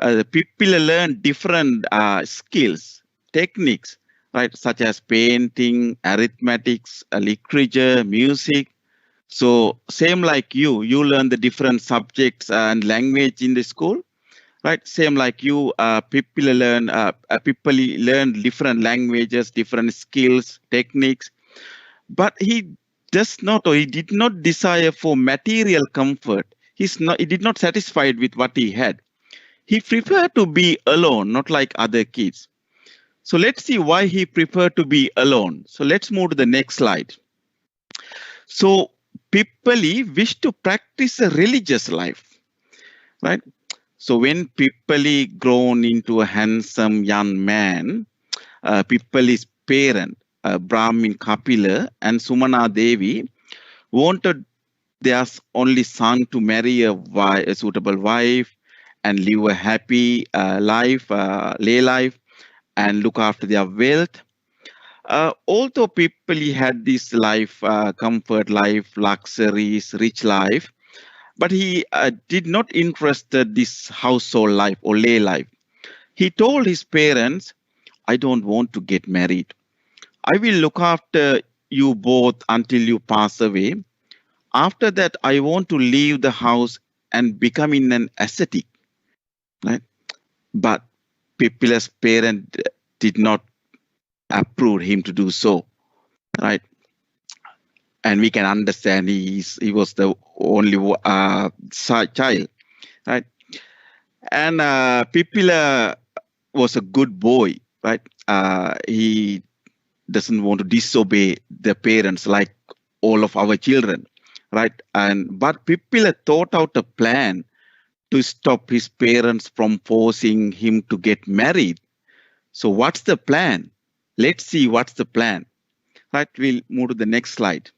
Pippila learned different skills, techniques, right, such as painting, arithmetics, literature, music. So same like you learn the different subjects and language in the school, right? Same like you, Pippali learn different languages, different skills, techniques. But he did not desire for material comfort. He did not satisfied with what he had. He preferred to be alone, not like other kids. So let's see why he preferred to be alone. So let's move to the next slide. So Pippali wished to practice a religious life, right? So when Pippali grown into a handsome young man, Pippali's parent, Brahmin Kapila and Sumana Devi, wanted their only son to marry a suitable wife and live a happy life, lay life, and look after their wealth. Although people had this life, comfort life, luxuries, rich life, but he did not interested this household life or lay life. He told his parents, I don't want to get married. I will look after you both until you pass away. After that, I want to leave the house and become an ascetic. Right? But Pippila's parent did not approve him to do so. Right? And we can understand he was the only child. Right? And Pippila was a good boy. Right? He doesn't want to disobey the parents like all of our children. right? But Pippila thought out a plan to stop his parents from forcing him to get married. So what's the plan? Let's see what's the plan. Right, we'll move to the next slide.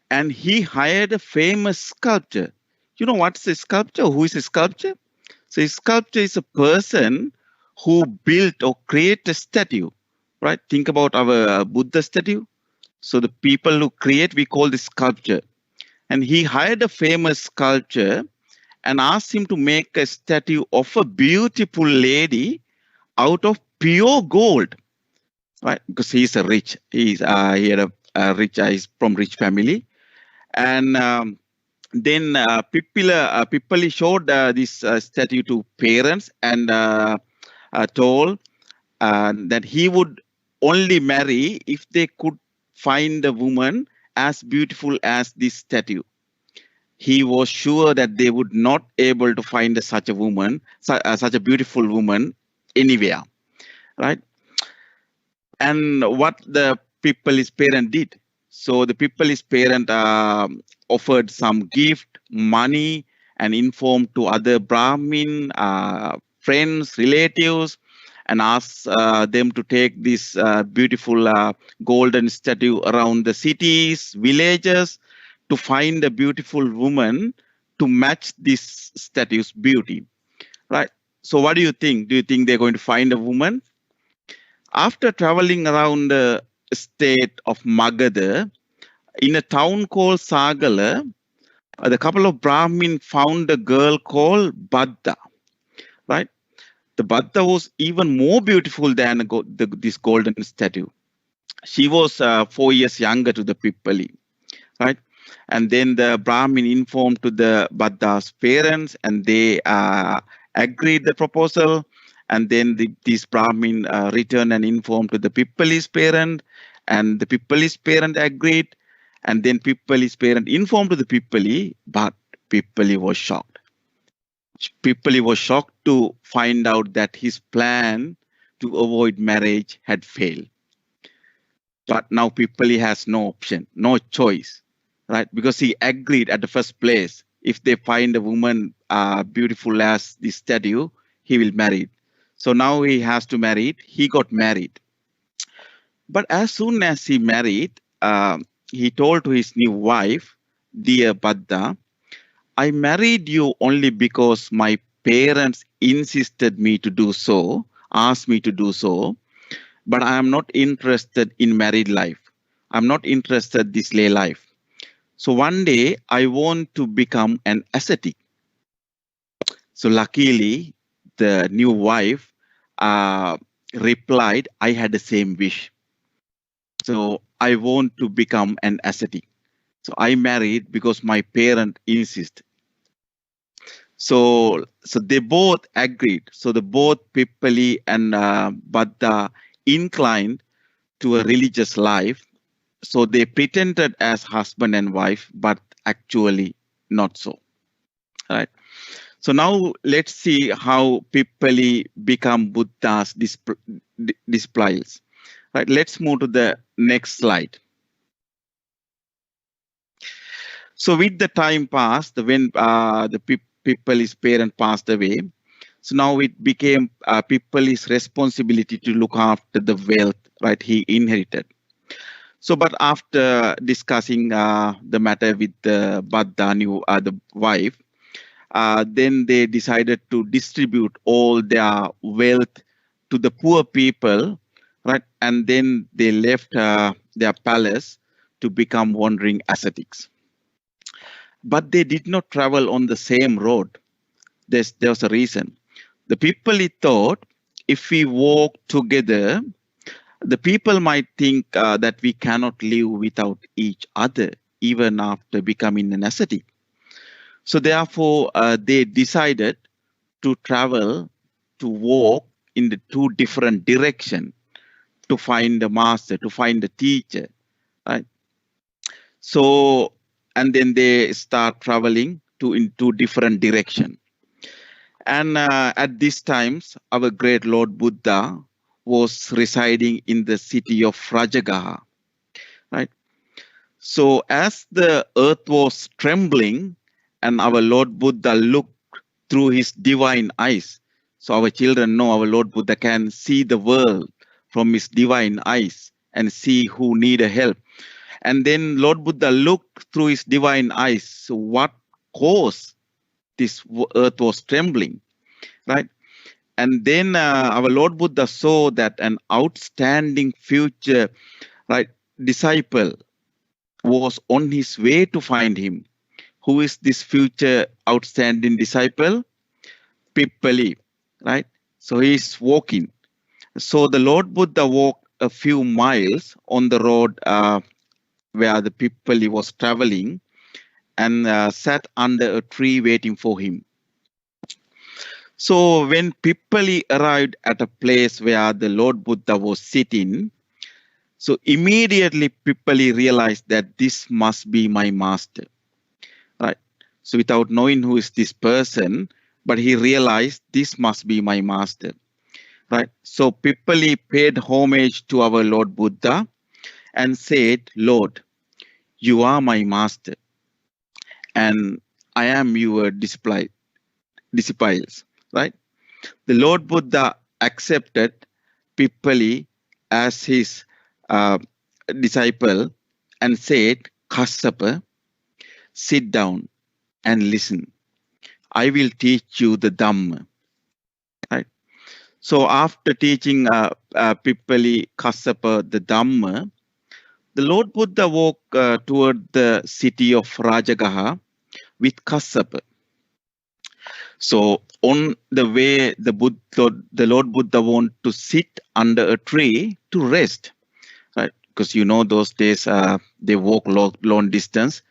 And he hired a famous sculptor. You know what's a sculptor? Who is a sculptor? So a sculptor is a person who built or create a statue, right? Think about our Buddha statue. So the people who create, we call this sculpture. And he hired a famous sculptor and asked him to make a statue of a beautiful lady out of pure gold, right? Because he's a rich, he had a rich, he's from rich family. And then Pippali showed this statue to parents and told that he would only marry if they could find a woman as beautiful as this statue. He was sure that they would not able to find such a woman, such a beautiful woman anywhere, right? And what the Pippali's parent did. So the Pippali's parent offered some gift, money, and informed to other Brahmin friends, relatives, and asked them to take this beautiful golden statue around the cities, villages, to find a beautiful woman to match this statue's beauty, right? So what do you think? Do you think they're going to find a woman? After traveling around the state of Magadha, in a town called Sagala, the couple of Brahmin found a girl called Baddha, right? The Baddha was even more beautiful than this golden statue. She was 4 years younger to the Pippali, right? And then the Brahmin informed to the Baddha's parents, and they agreed the proposal. And then this Brahmin returned and informed to the Pippali's parent, and the Pippali's parent agreed. And then Pippali's parent informed to the Pippali, but Pippali was shocked. Pippali was shocked to find out that his plan to avoid marriage had failed. But now Pippali has no option, no choice, right? Because he agreed at the first place, if they find a woman beautiful as this statue, he will marry. So now he has to marry it. He got married. But as soon as he married, he told to his new wife, "Dear Baddha, I married you only because my parents insisted me to do so, asked me to do so, but I am not interested in married life. I'm not interested in this lay life. So one day I want to become an ascetic." So luckily, the new wife replied, "I had the same wish. So I want to become an ascetic. So I married because my parent insisted." So they both agreed. So the both Pippali and Baddha inclined to a religious life. So they pretended as husband and wife, but actually not so. All right. So now let's see how Pippali become Buddha's disciples. Right. Let's move to the next slide. So with the time passed, when the Pippali's parent passed away, so now it became Pippali's responsibility to look after the wealth, right, he inherited. So, but after discussing the matter with the Baddha, the wife, then they decided to distribute all their wealth to the poor people, right? And then they left their palace to become wandering ascetics. But they did not travel on the same road. There was a reason. The people thought, if we walk together, the people might think that we cannot live without each other, even after becoming an ascetic. So therefore, they decided to travel, to walk in the two different directions to find the master, to find the teacher, right? So, and then they start traveling in two different directions. And at these times, our great Lord Buddha was residing in the city of Rajagaha, right? So as the earth was trembling and our Lord Buddha looked through his divine eyes. So our children know our Lord Buddha can see the world from his divine eyes and see who need a help. And then Lord Buddha looked through his divine eyes. So what caused this earth was trembling, right? And then our Lord Buddha saw that an outstanding future, right, disciple was on his way to find him. Who is this future outstanding disciple? Pippali, right? So he's walking. So the Lord Buddha walked a few miles on the road where the Pippali was traveling and sat under a tree waiting for him. So when Pippali arrived at a place where the Lord Buddha was sitting, so immediately Pippali realized that this must be my master, right? So without knowing who is this person, but he realized this must be my master, right? So Pippali paid homage to our Lord Buddha and said, Lord, you are my master and I am your disciples, right? The Lord Buddha accepted Pippali as his disciple and said, Kassapa, sit down and listen. I will teach you the Dhamma. Right? So after teaching Pippali Kassapa the Dhamma, the Lord Buddha walked toward the city of Rajagaha with Kassapa. So on the way, the Lord Buddha wanted to sit under a tree to rest, right? Because you know those days they walk long distance,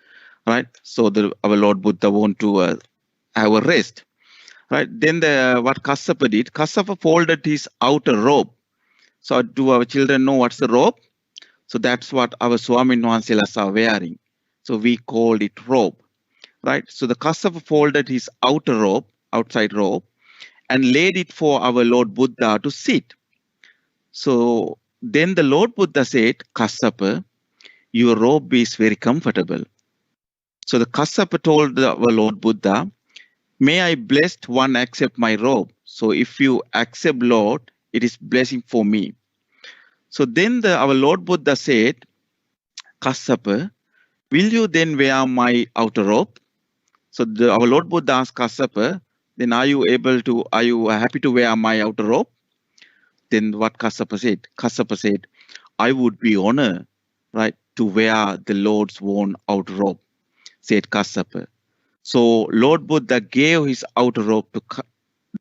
right? So our Lord Buddha wanted to have a rest, right? Then what Kassapa did, Kassapa folded his outer robe. So do our children know what's the robe? So that's what our Swami Nuansilas are wearing. So we call it robe, right? So the Kassapa folded his outer robe, outside robe, and laid it for our Lord Buddha to sit. So then the Lord Buddha said, Kassapa, your robe is very comfortable. So the Kassapa told our Lord Buddha, may I blessed one accept my robe. So if you accept Lord, it is blessing for me. So then our Lord Buddha said, Kassapa, will you then wear my outer robe? So our Lord Buddha asked Kassapa, then are you happy to wear my outer robe? Then what Kassapa said? Kassapa said, I would be honored, right, to wear the Lord's worn outer robe, said Kassapa. So Lord Buddha gave his outer robe to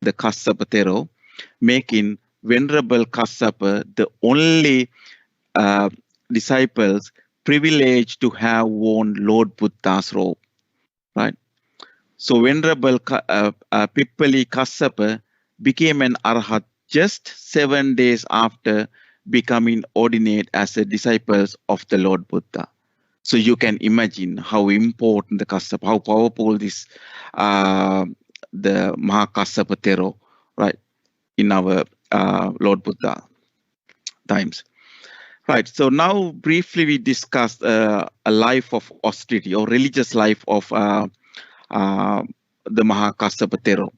the Kassapa Theroux, making Venerable Kassapa the only disciples privileged to have worn Lord Buddha's robe, right? So Venerable Pippali Kassapa became an Arhat just 7 days after becoming ordinate as a disciple of the Lord Buddha. So you can imagine how important the Kassapa, how powerful this the Maha Kassapa Theroux, right, in our Lord Buddha times. Right, so now briefly we discussed a life of austerity or religious life of the Maha Kassapa Theroux.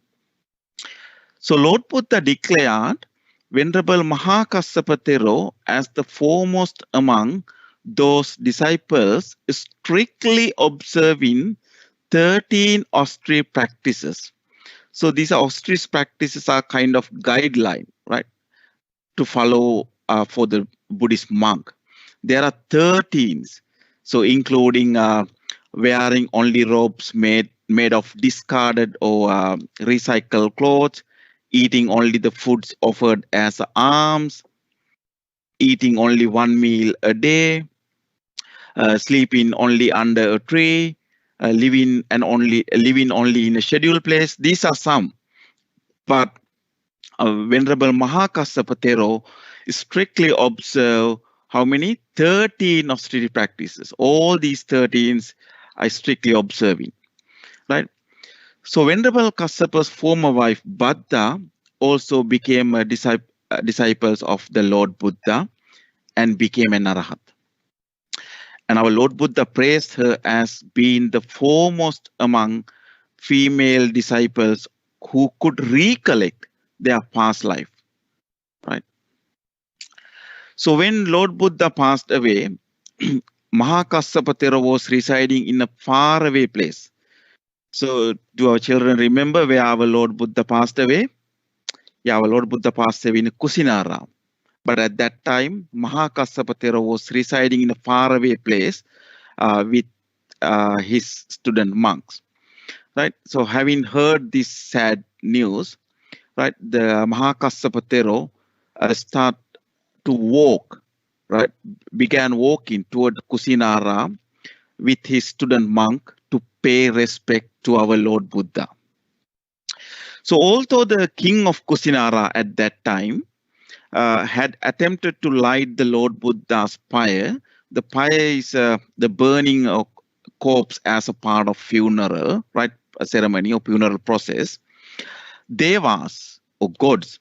So Lord Buddha declared Venerable Maha Kassapa Theroux as the foremost among those disciples strictly observing 13 austere practices. So these austere practices are kind of guideline, right, to follow for the Buddhist monk. There are 13, so including wearing only robes made of discarded or recycled clothes, eating only the foods offered as alms, eating only one meal a day, sleeping only under a tree, living only in a scheduled place. These are some, but Venerable Maha Kassapa Theroux strictly observe how many? 13 austerity practices. All these 13s are strictly observing, right? So Venerable Kassapa's former wife Bhadda also became a disciples of the Lord Buddha and became an Arahat. And our Lord Buddha praised her as being the foremost among female disciples who could recollect their past life, right? So when Lord Buddha passed away, Maha Kassapa Theroux was residing in a faraway place. So do our children remember where our Lord Buddha passed away? Yeah, our Lord Buddha passed away in Kusinara. But at that time, Maha Kassapa Theroux was residing in a faraway place with his student monks, right? So having heard this sad news, right, the Maha Kassapa Theroux start to walk, right, began walking toward Kusinara with his student monk to pay respect to our Lord Buddha. So although the king of Kusinara at that time had attempted to light the Lord Buddha's pyre, the pyre is the burning of corpse as a part of funeral, right, a ceremony or funeral process. Devas or gods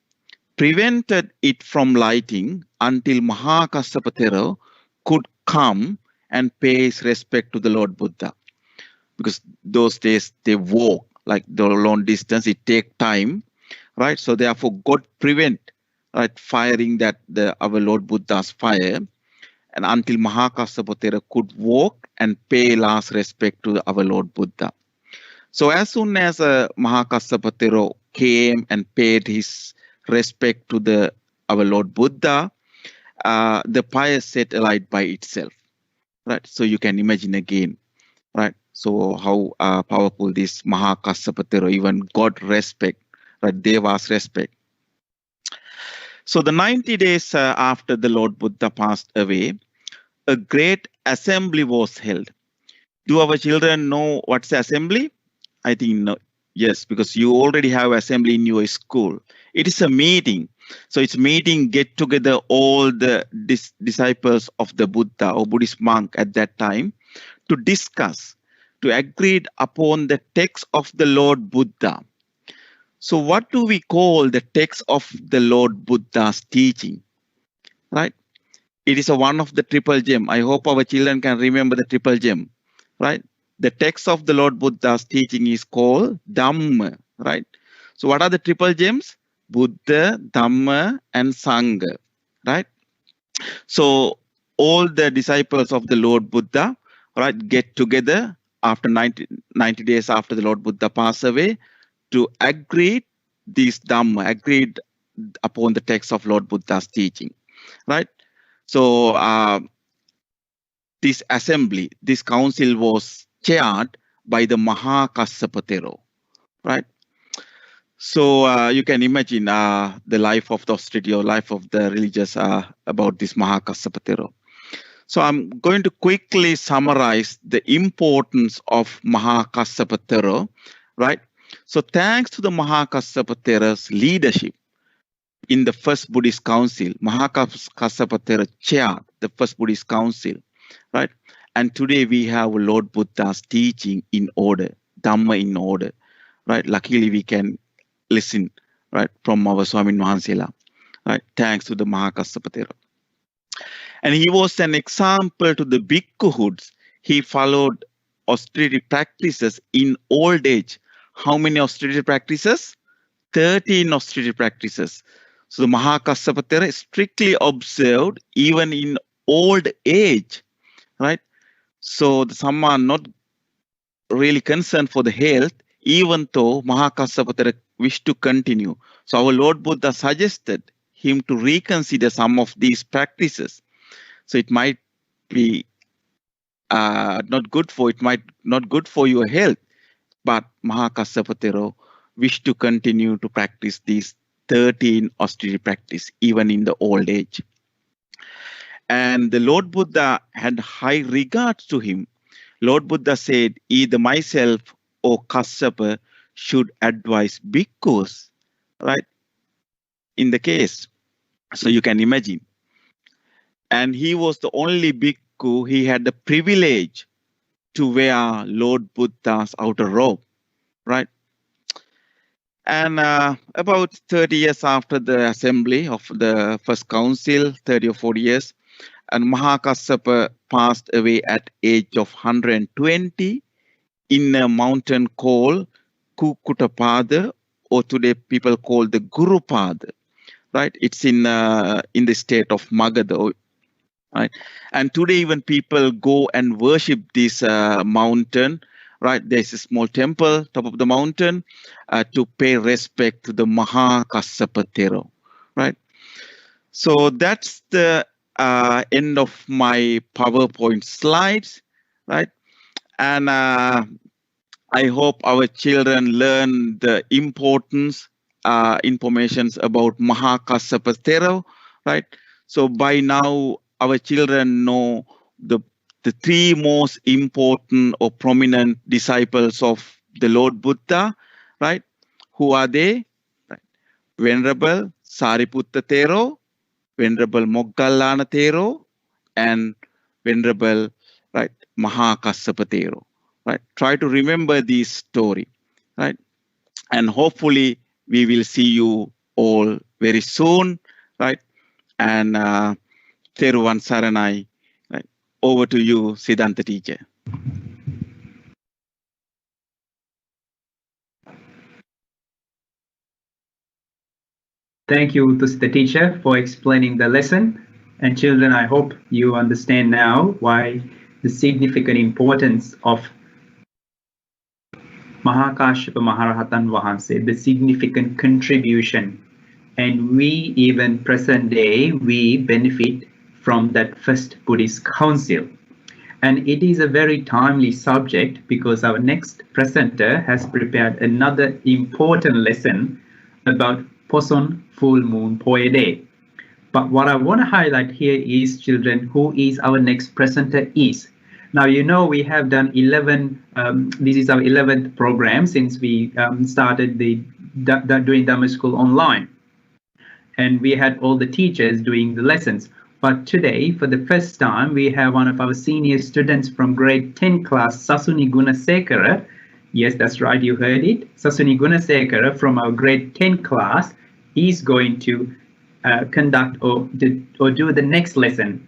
prevented it from lighting until Maha Kassapa Theroux could come and pay his respect to the Lord Buddha. Because those days they walk like the long distance, it takes time, right? So therefore God prevent, right, firing that our Lord Buddha's fire, and until Maha Kassapa Theroux could walk and pay last respect to our Lord Buddha. So as soon as Maha Kassapa Theroux came and paid his respect to our Lord Buddha, the pyre set alight by itself, right? So you can imagine again, right? So how powerful this Maha Kassapa Theroux, even God respect, right? Devas respect. So the 90 days after the Lord Buddha passed away, a great assembly was held. Do our children know what's assembly? I think no. Yes, because you already have assembly in your school. It is a meeting. So it's meeting, get together all the disciples of the Buddha or Buddhist monk at that time to discuss, to agree upon the text of the Lord Buddha. So what do we call the text of the Lord Buddha's teaching, right? It is one of the triple gem. I hope our children can remember the triple gem, right? The text of the Lord Buddha's teaching is called Dhamma, right? So what are the triple gems? Buddha, Dhamma, and Sangha, right? So all the disciples of the Lord Buddha, right, get together after 90 days after the Lord Buddha passed away to agree this Dhamma, agreed upon the text of Lord Buddha's teaching, right? So this assembly, this council was chaired by the Maha Kassapa Theroux, right? So you can imagine the life of the austerity or life of the religious about this Maha Kassapa Theroux. So I'm going to quickly summarize the importance of Maha Kassapa Theroux, right? So thanks to the Maha Kassapa Theroux's leadership in the first Buddhist council, Maha Kassapa Theroux chaired the first Buddhist council, right? And today we have Lord Buddha's teaching in order, Dhamma in order, right? Luckily we can listen, right, from our Swamin Wahansela, right? Thanks to the Maha Kassapa Theroux. And he was an example to the bhikkhus. He followed austerity practices in old age. How many austerity practices? 13 austerity practices. So the Maha Kassapa Theroux strictly observed even in old age, right? So some are not really concerned for the health, even though Maha Kassapa Theroux wished to continue. So our Lord Buddha suggested him to reconsider some of these practices. So it might be not good for your health, but Maha Kassapa Theroux wished to continue to practice these 13 austerity practice even in the old age. And the Lord Buddha had high regards to him. Lord Buddha said, either myself or Kassapa should advise bhikkhus, right? In the case. So you can imagine. And he was the only bhikkhu, he had the privilege to wear Lord Buddha's outer robe, right? And about 30 years after the assembly of the first council, 30 or 40 years, And Maha Kassapa passed away at age of 120 in a mountain called Kukutapada, or today people call the Gurupada, right? It's in the state of Magadha, right? And today even people go and worship this mountain, right? There's a small temple top of the mountain to pay respect to the Maha Kassapa Theroux, right? So that's the end of my PowerPoint slides, right? And I hope our children learn the importance, informations about Maha Kassapa Theroux, right? So by now, our children know the three most important or prominent disciples of the Lord Buddha, right? Who are they? Right. Venerable Sariputta Theroux, Venerable Moggallana Theroux, and Venerable, right, Maha Kassapa Theroux, right? Try to remember this story, right? And hopefully we will see you all very soon, right? And Theroux Saranai, right? Over to you, Siddhanta teacher. Thank you to the teacher for explaining the lesson. And children, I hope you understand now why the significant importance of Maha Kassapa Maharahatan Vahanse, the significant contribution. And we, even present day, we benefit from that first Buddhist council. And it is a very timely subject because our next presenter has prepared another important lesson about Poson Full Moon Poya Day. But what I want to highlight here is, children, who is our next presenter is. Now, you know, we have done 11, this is our 11th program since we started doing Dhamma School online. And we had all the teachers doing the lessons. But today, for the first time, we have one of our senior students from grade 10 class, Sasuni Gunasekara. Yes, that's right, you heard it. Sasuni Gunasekara from our grade 10 class is going to conduct or do the next lesson.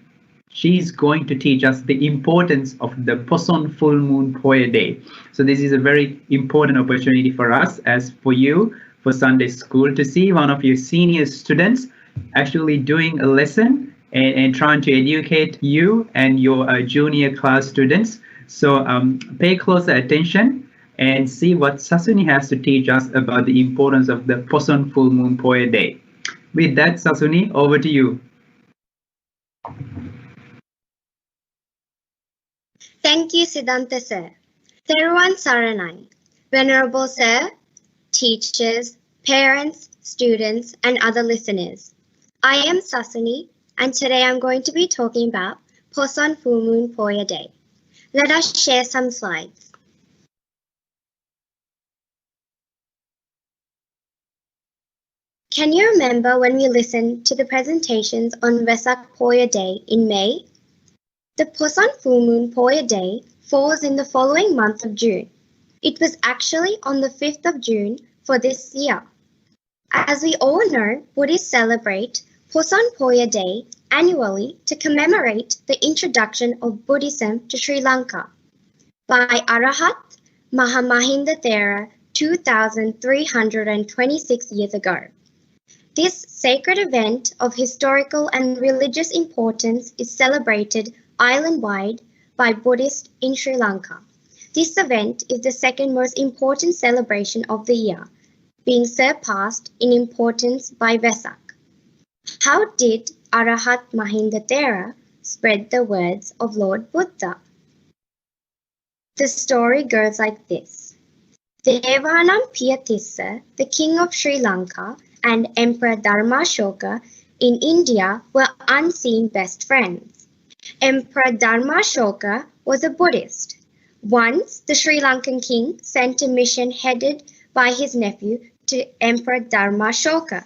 She's going to teach us the importance of the Poson Full Moon Poya Day. So this is a very important opportunity for us, as for you, for Sunday school, to see one of your senior students actually doing a lesson and trying to educate you and your junior class students. So pay closer attention and see what Sasuni has to teach us about the importance of the Poson Full Moon Poya Day. With that, Sasuni, over to you. Thank you, Siddhanta sir. Theroux Saranai, Venerable sir, teachers, parents, students, and other listeners. I am Sasuni, and today I'm going to be talking about Poson Full Moon Poya Day. Let us share some slides. Can you remember when we listened to the presentations on Vesak Poya Day in May? The Poson Full Moon Poya Day falls in the following month of June. It was actually on the 5th of June for this year. As we all know, Buddhists celebrate Poson Poya Day annually to commemorate the introduction of Buddhism to Sri Lanka by Arahat Mahamahinda Theroux 2,326 years ago. This sacred event of historical and religious importance is celebrated island-wide by Buddhists in Sri Lanka. This event is the second most important celebration of the year, being surpassed in importance by Vesak. How did Arahat Mahinda Theroux spread the words of Lord Buddha? The story goes like this. Devanam Piyatissa, the king of Sri Lanka, and Emperor Dharmashoka in India were unseen best friends. Emperor Dharmashoka was a Buddhist. Once, the Sri Lankan king sent a mission headed by his nephew to Emperor Dharmashoka.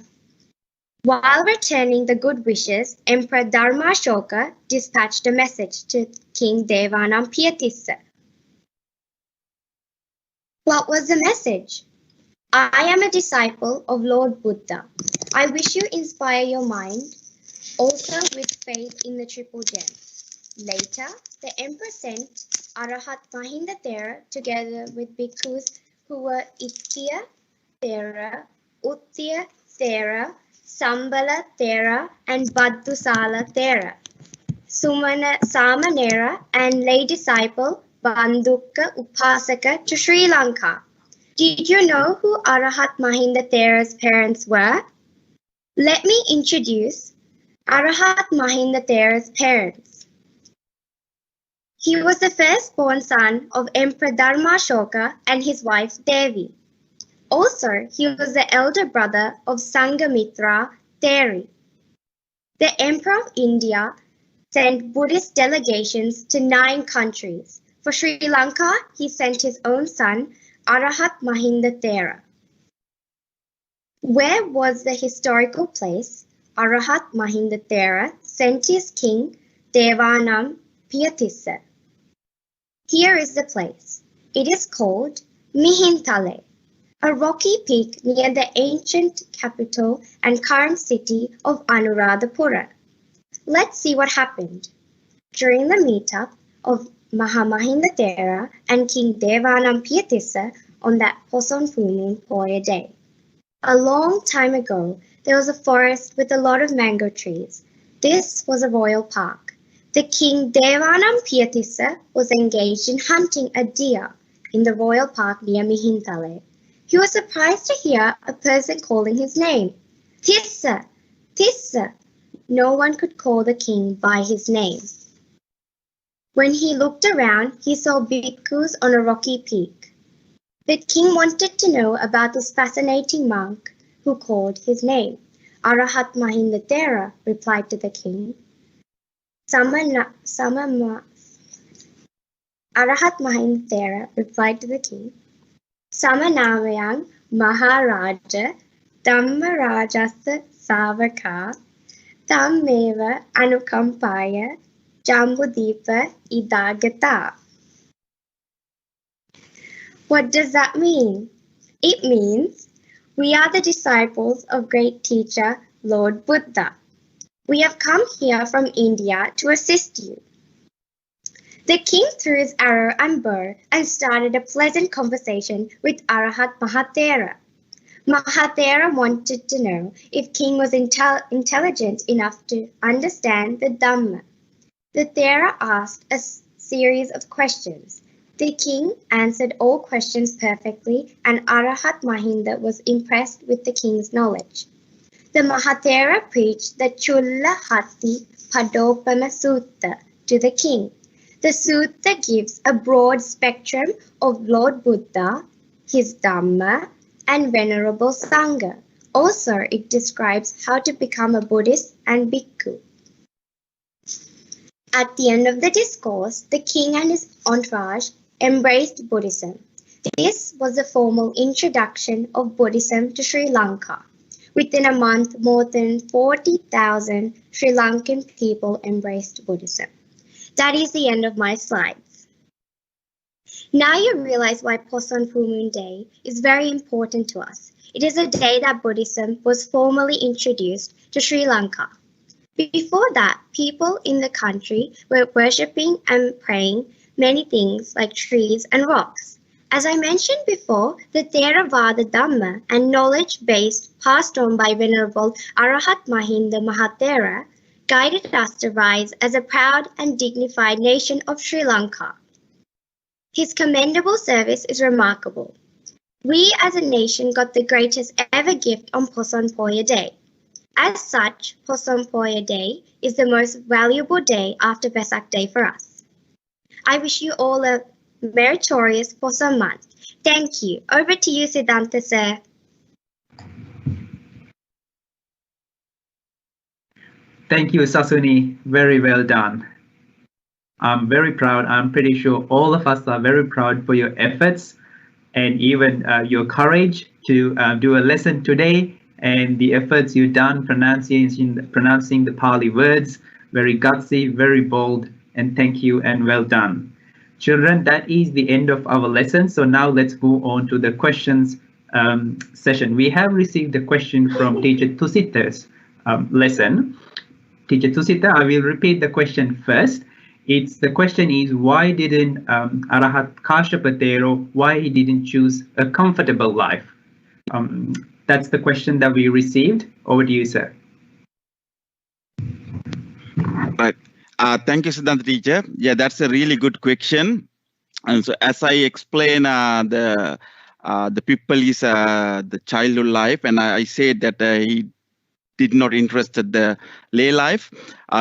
While returning the good wishes, Emperor Dharmashoka dispatched a message to King Devanam Piyatissa. What was the message? I am a disciple of Lord Buddha. I wish you inspire your mind also with faith in the Triple Gem. Later, the emperor sent Arahat Mahinda Theroux together with bhikkhus who were Ittiya Theroux, Uttiya Theroux, Sambala Theroux, and Baddusala Theroux, Samanera, and lay disciple Bandukka Upasaka to Sri Lanka. Did you know who Arahat Mahinda Theroux's parents were? Let me introduce Arahat Mahinda Theroux's parents. He was the firstborn son of Emperor Dharmashoka and his wife Devi. Also, he was the elder brother of Sanghamitra Theroux. The Emperor of India sent Buddhist delegations to 9 countries. For Sri Lanka, he sent his own son, Arahat Mahinda Theroux. Where was the historical place Arahat Mahinda Theroux sent his king Devanam Piyatissa? Here is the place. It is called Mihintale, a rocky peak near the ancient capital and current city of Anuradhapura. Let's see what happened. During the meetup of Mahamahinda Theroux and King Devanam Piyatissa on that Poson full moon Poya day. A long time ago, there was a forest with a lot of mango trees. This was a royal park. The king Devanam Piyatissa was engaged in hunting a deer in the royal park near Mihintale. He was surprised to hear a person calling his name. Tissa, Tissa. No one could call the king by his name. When he looked around, he saw bhikkhus on a rocky peak. The king wanted to know about this fascinating monk who called his name. Arahat Mahinda Theroux replied to the king. Arahat Mahinda Theroux replied to the king. Samanamayang Maharaja Dhamma Rajasa Savaka Dhammeva Anukampaya Jambudipa Idagata. What does that mean? It means we are the disciples of great teacher Lord Buddha. We have come here from India to assist you. The king threw his arrow and bow and started a pleasant conversation with Arahat Mahathera. Mahathera wanted to know if king was intelligent enough to understand the Dhamma. The Theroux asked a series of questions. The king answered all questions perfectly, and Arahat Mahinda was impressed with the king's knowledge. The Mahathera preached the Chulla Hatti Padopama Sutta to the king. The sutta gives a broad spectrum of Lord Buddha, his Dhamma, and Venerable Sangha. Also, it describes how to become a Buddhist and bhikkhu. At the end of the discourse, the king and his entourage embraced Buddhism. This was a formal introduction of Buddhism to Sri Lanka. Within a month, more than 40,000 Sri Lankan people embraced Buddhism. That is the end of my slides. Now you realize why Poson Full Moon Day is very important to us. It is a day that Buddhism was formally introduced to Sri Lanka. Before that, people in the country were worshipping and praying many things like trees and rocks. As I mentioned before, the Theravada Dhamma and knowledge base passed on by Venerable Arahat Mahinda Mahathera guided us to rise as a proud and dignified nation of Sri Lanka. His commendable service is remarkable. We as a nation got the greatest ever gift on Poson Poya Day. As such, Poson Poya Day is the most valuable day after Vesak Day for us. I wish you all a meritorious Poson month. Thank you. Over to you, Siddhanta sir. Thank you, Sasuni. Very well done. I'm very proud. I'm pretty sure all of us are very proud for your efforts and even your courage to do a lesson today, and the efforts you've done pronouncing the Pali words. Very gutsy, very bold, and thank you and well done. Children, that is the end of our lesson. So now let's move on to the questions session. We have received a question from teacher Tusita's lesson. Teacher Tusita, I will repeat the question first. The question is, why didn't Arahat Kassapa Theroux, why he didn't choose a comfortable life? That's the question that we received. Over to you, sir. Right. Thank you, Siddhanta teacher. Yeah, that's a really good question. And so, as I explain, the people is the childhood life, and I said that he did not interested the lay life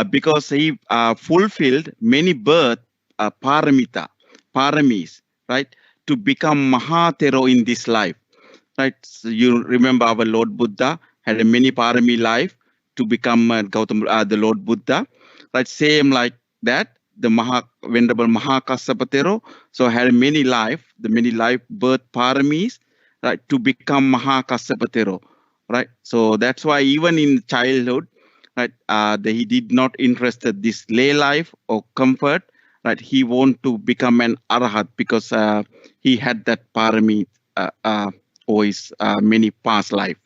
because he fulfilled many birth paramis, right, to become Maha Theroux in this life. Right, so you remember our Lord Buddha had a many parami life to become the Lord Buddha. Right, same like that, the Venerable Maha Kassapa Theroux so had many life birth paramis, right, to become Maha Kassapa Theroux. Right, so that's why even in childhood, right, he did not interested this lay life or comfort. Right, he want to become an Arahat because he had that parami. Or his many past life.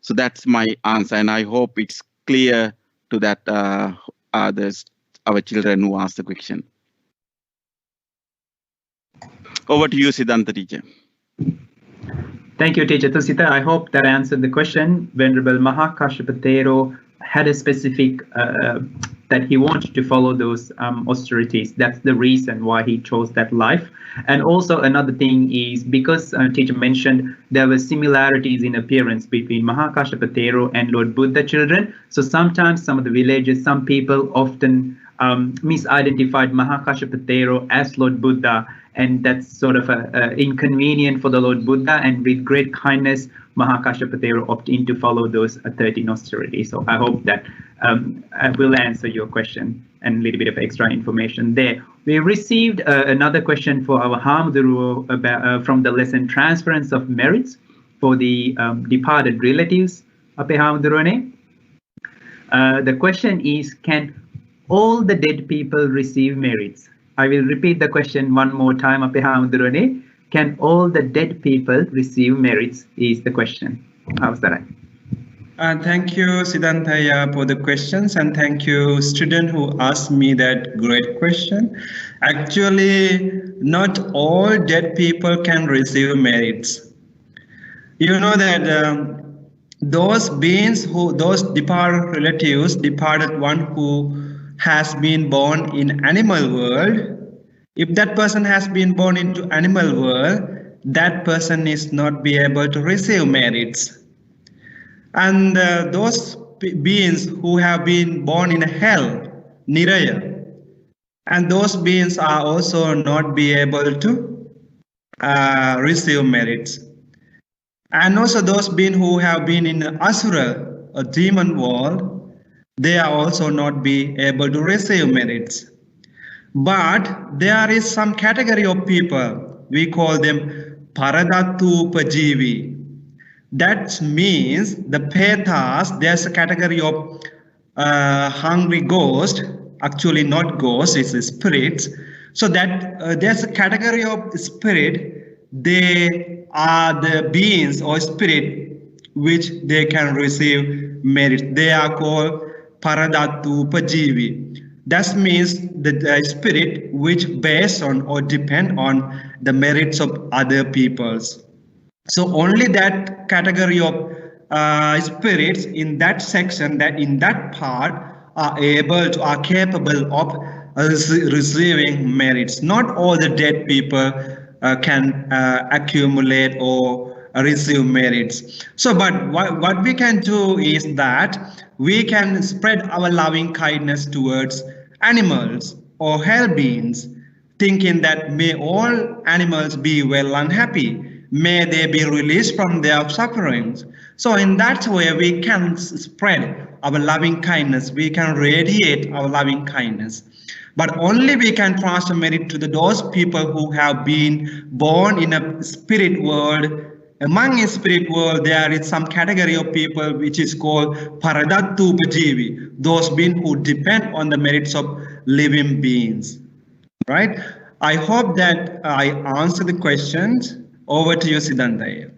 So that's my answer, and I hope it's clear to that our children who asked the question. Over to you, Siddhanta teacher. Thank you, Teacher Tusita. I hope that answered the question. Venerable Maha Kassapa Theroux had a specific that he wanted to follow those austerities. That's the reason why he chose that life. And also another thing is because teacher mentioned there were similarities in appearance between Maha Kassapa Theroux and Lord Buddha children. So sometimes some of the villages, some people often misidentified Maha Kassapa Theroux as Lord Buddha, and that's sort of inconvenient for the Lord Buddha, and with great kindness Maha Kassapa Theroux opted in to follow those 13 austerities. So I hope that I will answer your question and a little bit of extra information there. We received another question for our Hamduru about, from the lesson Transference of Merits for the departed relatives. Ape Hamdurune. The question is, can all the dead people receive merits? I will repeat the question one more time. Ape Hamdurune. Can all the dead people receive merits is the question. How's that? Thank you, Siddhantaya, for the questions, and thank you, student who asked me that great question. Actually, not all dead people can receive merits. You know that those beings those departed relatives, departed one who has been born in animal world, if that person has been born into animal world, that person is not be able to receive merits. And those beings who have been born in hell, Niraya, and those beings are also not be able to receive merits. And also those beings who have been in Asura, a demon world, they are also not be able to receive merits. But there is some category of people, we call them Paradatu Pajivi. That means the Petas, there's a category of hungry ghost, actually not ghost, it's spirits. So that there's a category of spirit, they are the beings or spirit which they can receive merit. They are called Paradatu Pajivi. That means the spirit which based on or depend on the merits of other peoples. So only that category of spirits in that section, that in that part, are capable of receiving merits. Not all the dead people can accumulate or receive merits. So, but what we can do is that we can spread our loving kindness towards animals or hell beings, thinking that may all animals be well and happy. May they be released from their sufferings. So in that way, we can spread our loving kindness. We can radiate our loving kindness. But only we can transfer merit to those people who have been born in a spirit world. Among a spirit world, there is some category of people which is called Paradatu Pajivi, those beings who depend on the merits of living beings. Right? I hope that I answered the questions. Over to you, Siddhantaya.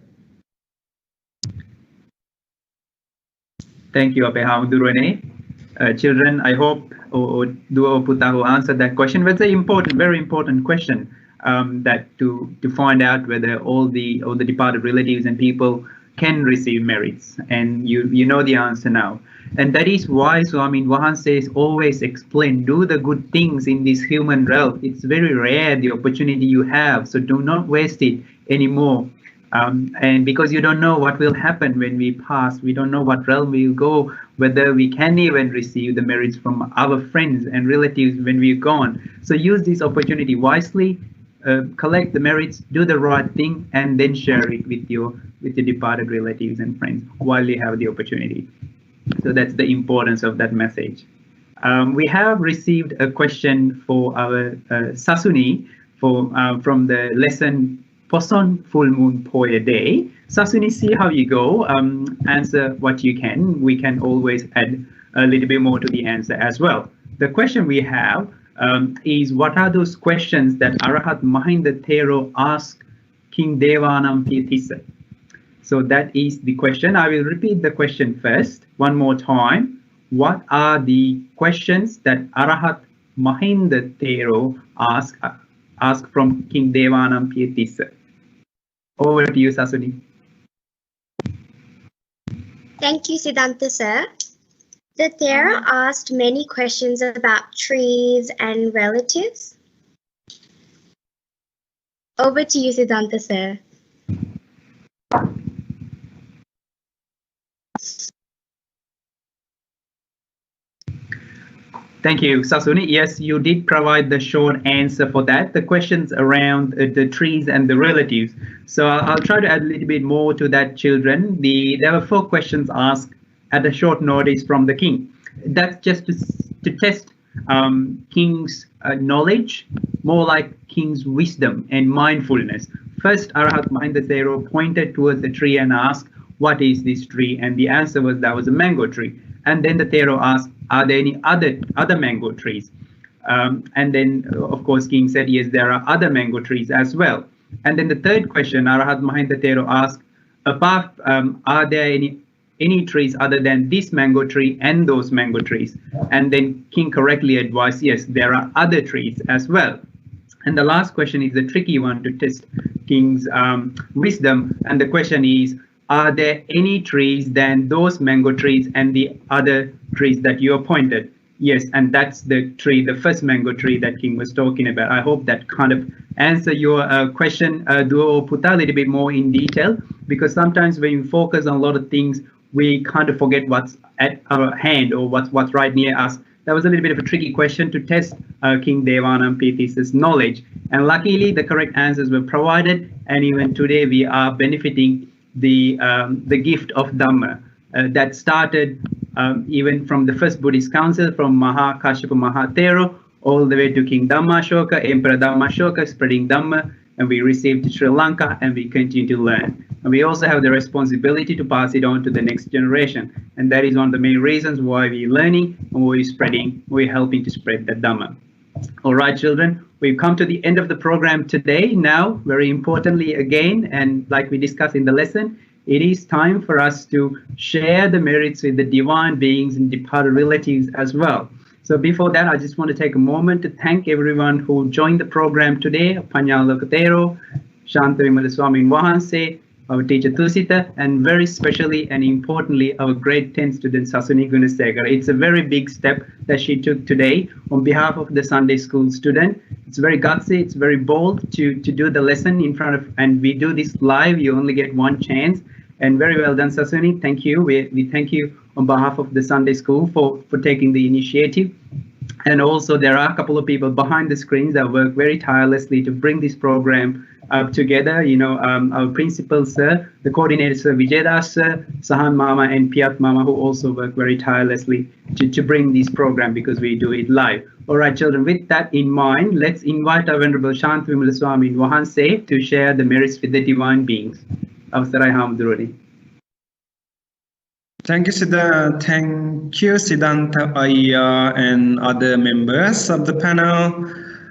Thank you, Ape Hamdurune. children, I hope, or Duo Puta who answered that question. But it's an important, very important question, that to find out whether all the departed relatives and people can receive merits, and you know the answer now. And that is why Swami Wahanse always explain, do the good things in this human realm. It's very rare the opportunity you have, so do not waste it anymore. And because you don't know what will happen when we pass, we don't know what realm we'll go, whether we can even receive the merits from our friends and relatives when we're gone. So use this opportunity wisely, collect the merits, do the right thing, and then share it with your departed relatives and friends while you have the opportunity. So that's the importance of that message. We have received a question for our Sasuni from the lesson Poson Full Moon Poya Day. Sasuni, see how you go. Answer what you can. We can always add a little bit more to the answer as well. The question we have is, what are those questions that Arahat Mahinda Theroux asked King Devanam Pirtissa? So that is the question. I will repeat the question first, one more time. What are the questions that Arahat Mahinda Theroux asked from King Devanam Pirtissa? Over to you, Sasuni. Thank you, Siddhanta sir. The Theroux asked many questions about trees and relatives. Over to you, Siddhanta sir. Thank you, Sasuni. Yes, you did provide the short answer for that. The questions around the trees and the relatives. So I'll try to add a little bit more to that, children. There were 4 questions asked at a short notice from the king. That's just to test king's knowledge, more like king's wisdom and mindfulness. First, Arahat Mahinda Theroux pointed towards the tree and asked, what is this tree? And the answer was that was a mango tree. And then the Theroux asked, are there any other mango trees? And then, of course, king said, yes, there are other mango trees as well. And then the third question, Arahat Mahinda Theroux asked, apart, are there any trees other than this mango tree and those mango trees? And then king correctly advised, yes, there are other trees as well. And the last question is the tricky one to test king's wisdom. And the question is, are there any trees than those mango trees and the other trees that you appointed? Yes, and that's the tree, the first mango tree that king was talking about. I hope that kind of answer your question, Duo Puta, a little bit more in detail, because sometimes when we focus on a lot of things, we kind of forget what's at our hand or what's right near us. That was a little bit of a tricky question to test King Devanam Pirtissa's knowledge. And luckily, the correct answers were provided, and even today we are benefiting the gift of Dhamma that started even from the first Buddhist council, from Maha, Kassapa, Maha, Theroux, all the way to King Dhammashoka, Emperor Dhammashoka, spreading Dhamma, and we received to Sri Lanka, and we continue to learn. And we also have the responsibility to pass it on to the next generation, and that is one of the main reasons why we're learning and we're helping to spread the Dhamma. All right, children, we've come to the end of the program today. Now, very importantly again, and like we discussed in the lesson, it is time for us to share the merits with the divine beings and departed relatives as well. So before that, I just want to take a moment to thank everyone who joined the program today, Panyaloka Theroux, Shantavimala Swami Wahanse, our teacher Tusita, and very specially and importantly, our grade 10 student Sasuni Gunasekara. It's a very big step that she took today on behalf of the Sunday school student. It's very gutsy, it's very bold to do the lesson in front of, and we do this live, you only get one chance. And very well done, Sasuni. Thank you. We thank you on behalf of the Sunday school for taking the initiative. And also there are a couple of people behind the screens that work very tirelessly to bring this program together. You know, our principal sir, the coordinator sir Vijayadas sir, Sahan Mama and Piat Mama, who also work very tirelessly to bring this program because we do it live. All right, children, with that in mind, let's invite our Venerable Shantavimala Swami Wahanse to share the merits with the divine beings. Avsarai Hamdurani. Thank you, Siddhanta Ayya and other members of the panel.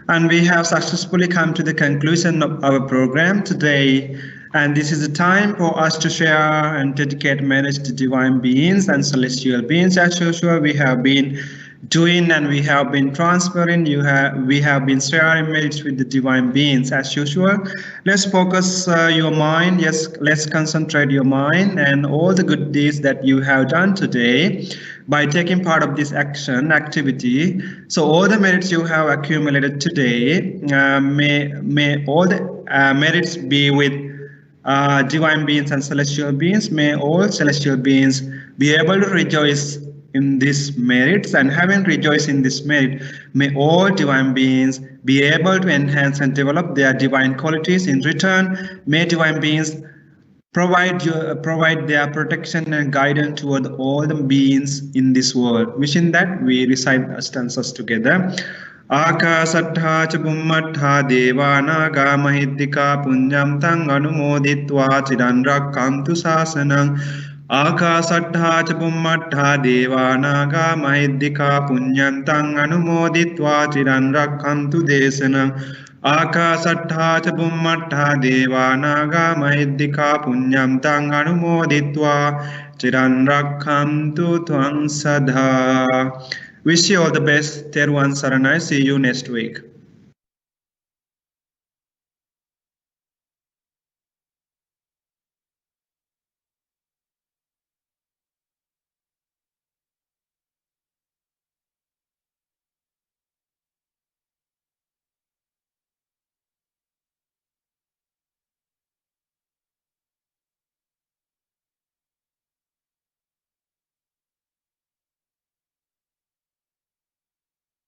And we have successfully come to the conclusion of our program today. And this is the time for us to share and dedicate merits to divine beings and celestial beings. As usual, we have been doing and we have been transferring. We have been sharing merits with the divine beings as usual. Let's focus your mind. Yes, let's concentrate your mind and all the good deeds that you have done today by taking part of this activity. So all the merits you have accumulated today, may all the merits be with divine beings and celestial beings. May all celestial beings be able to rejoice in this merits, and having rejoiced in this merit, may all divine beings be able to enhance and develop their divine qualities. In return, may divine beings provide their protection and guidance toward all the beings in this world. Wishing that, we recite stanzas together. Akasattha ca bummattha devanaga mahiddhika punyam tang anumoditva chiran rakkantu sasanam. Akasattha ca bummattha devanaga mahiddhika punyam tang anumoditva chiran rakkantu desanam. Akasattha ca bummattha devanaga mahiddhika punyam tang anumoditva chiran rakkantu tvang sadha. Wish you all the best. Theroux Sarana. See you next week.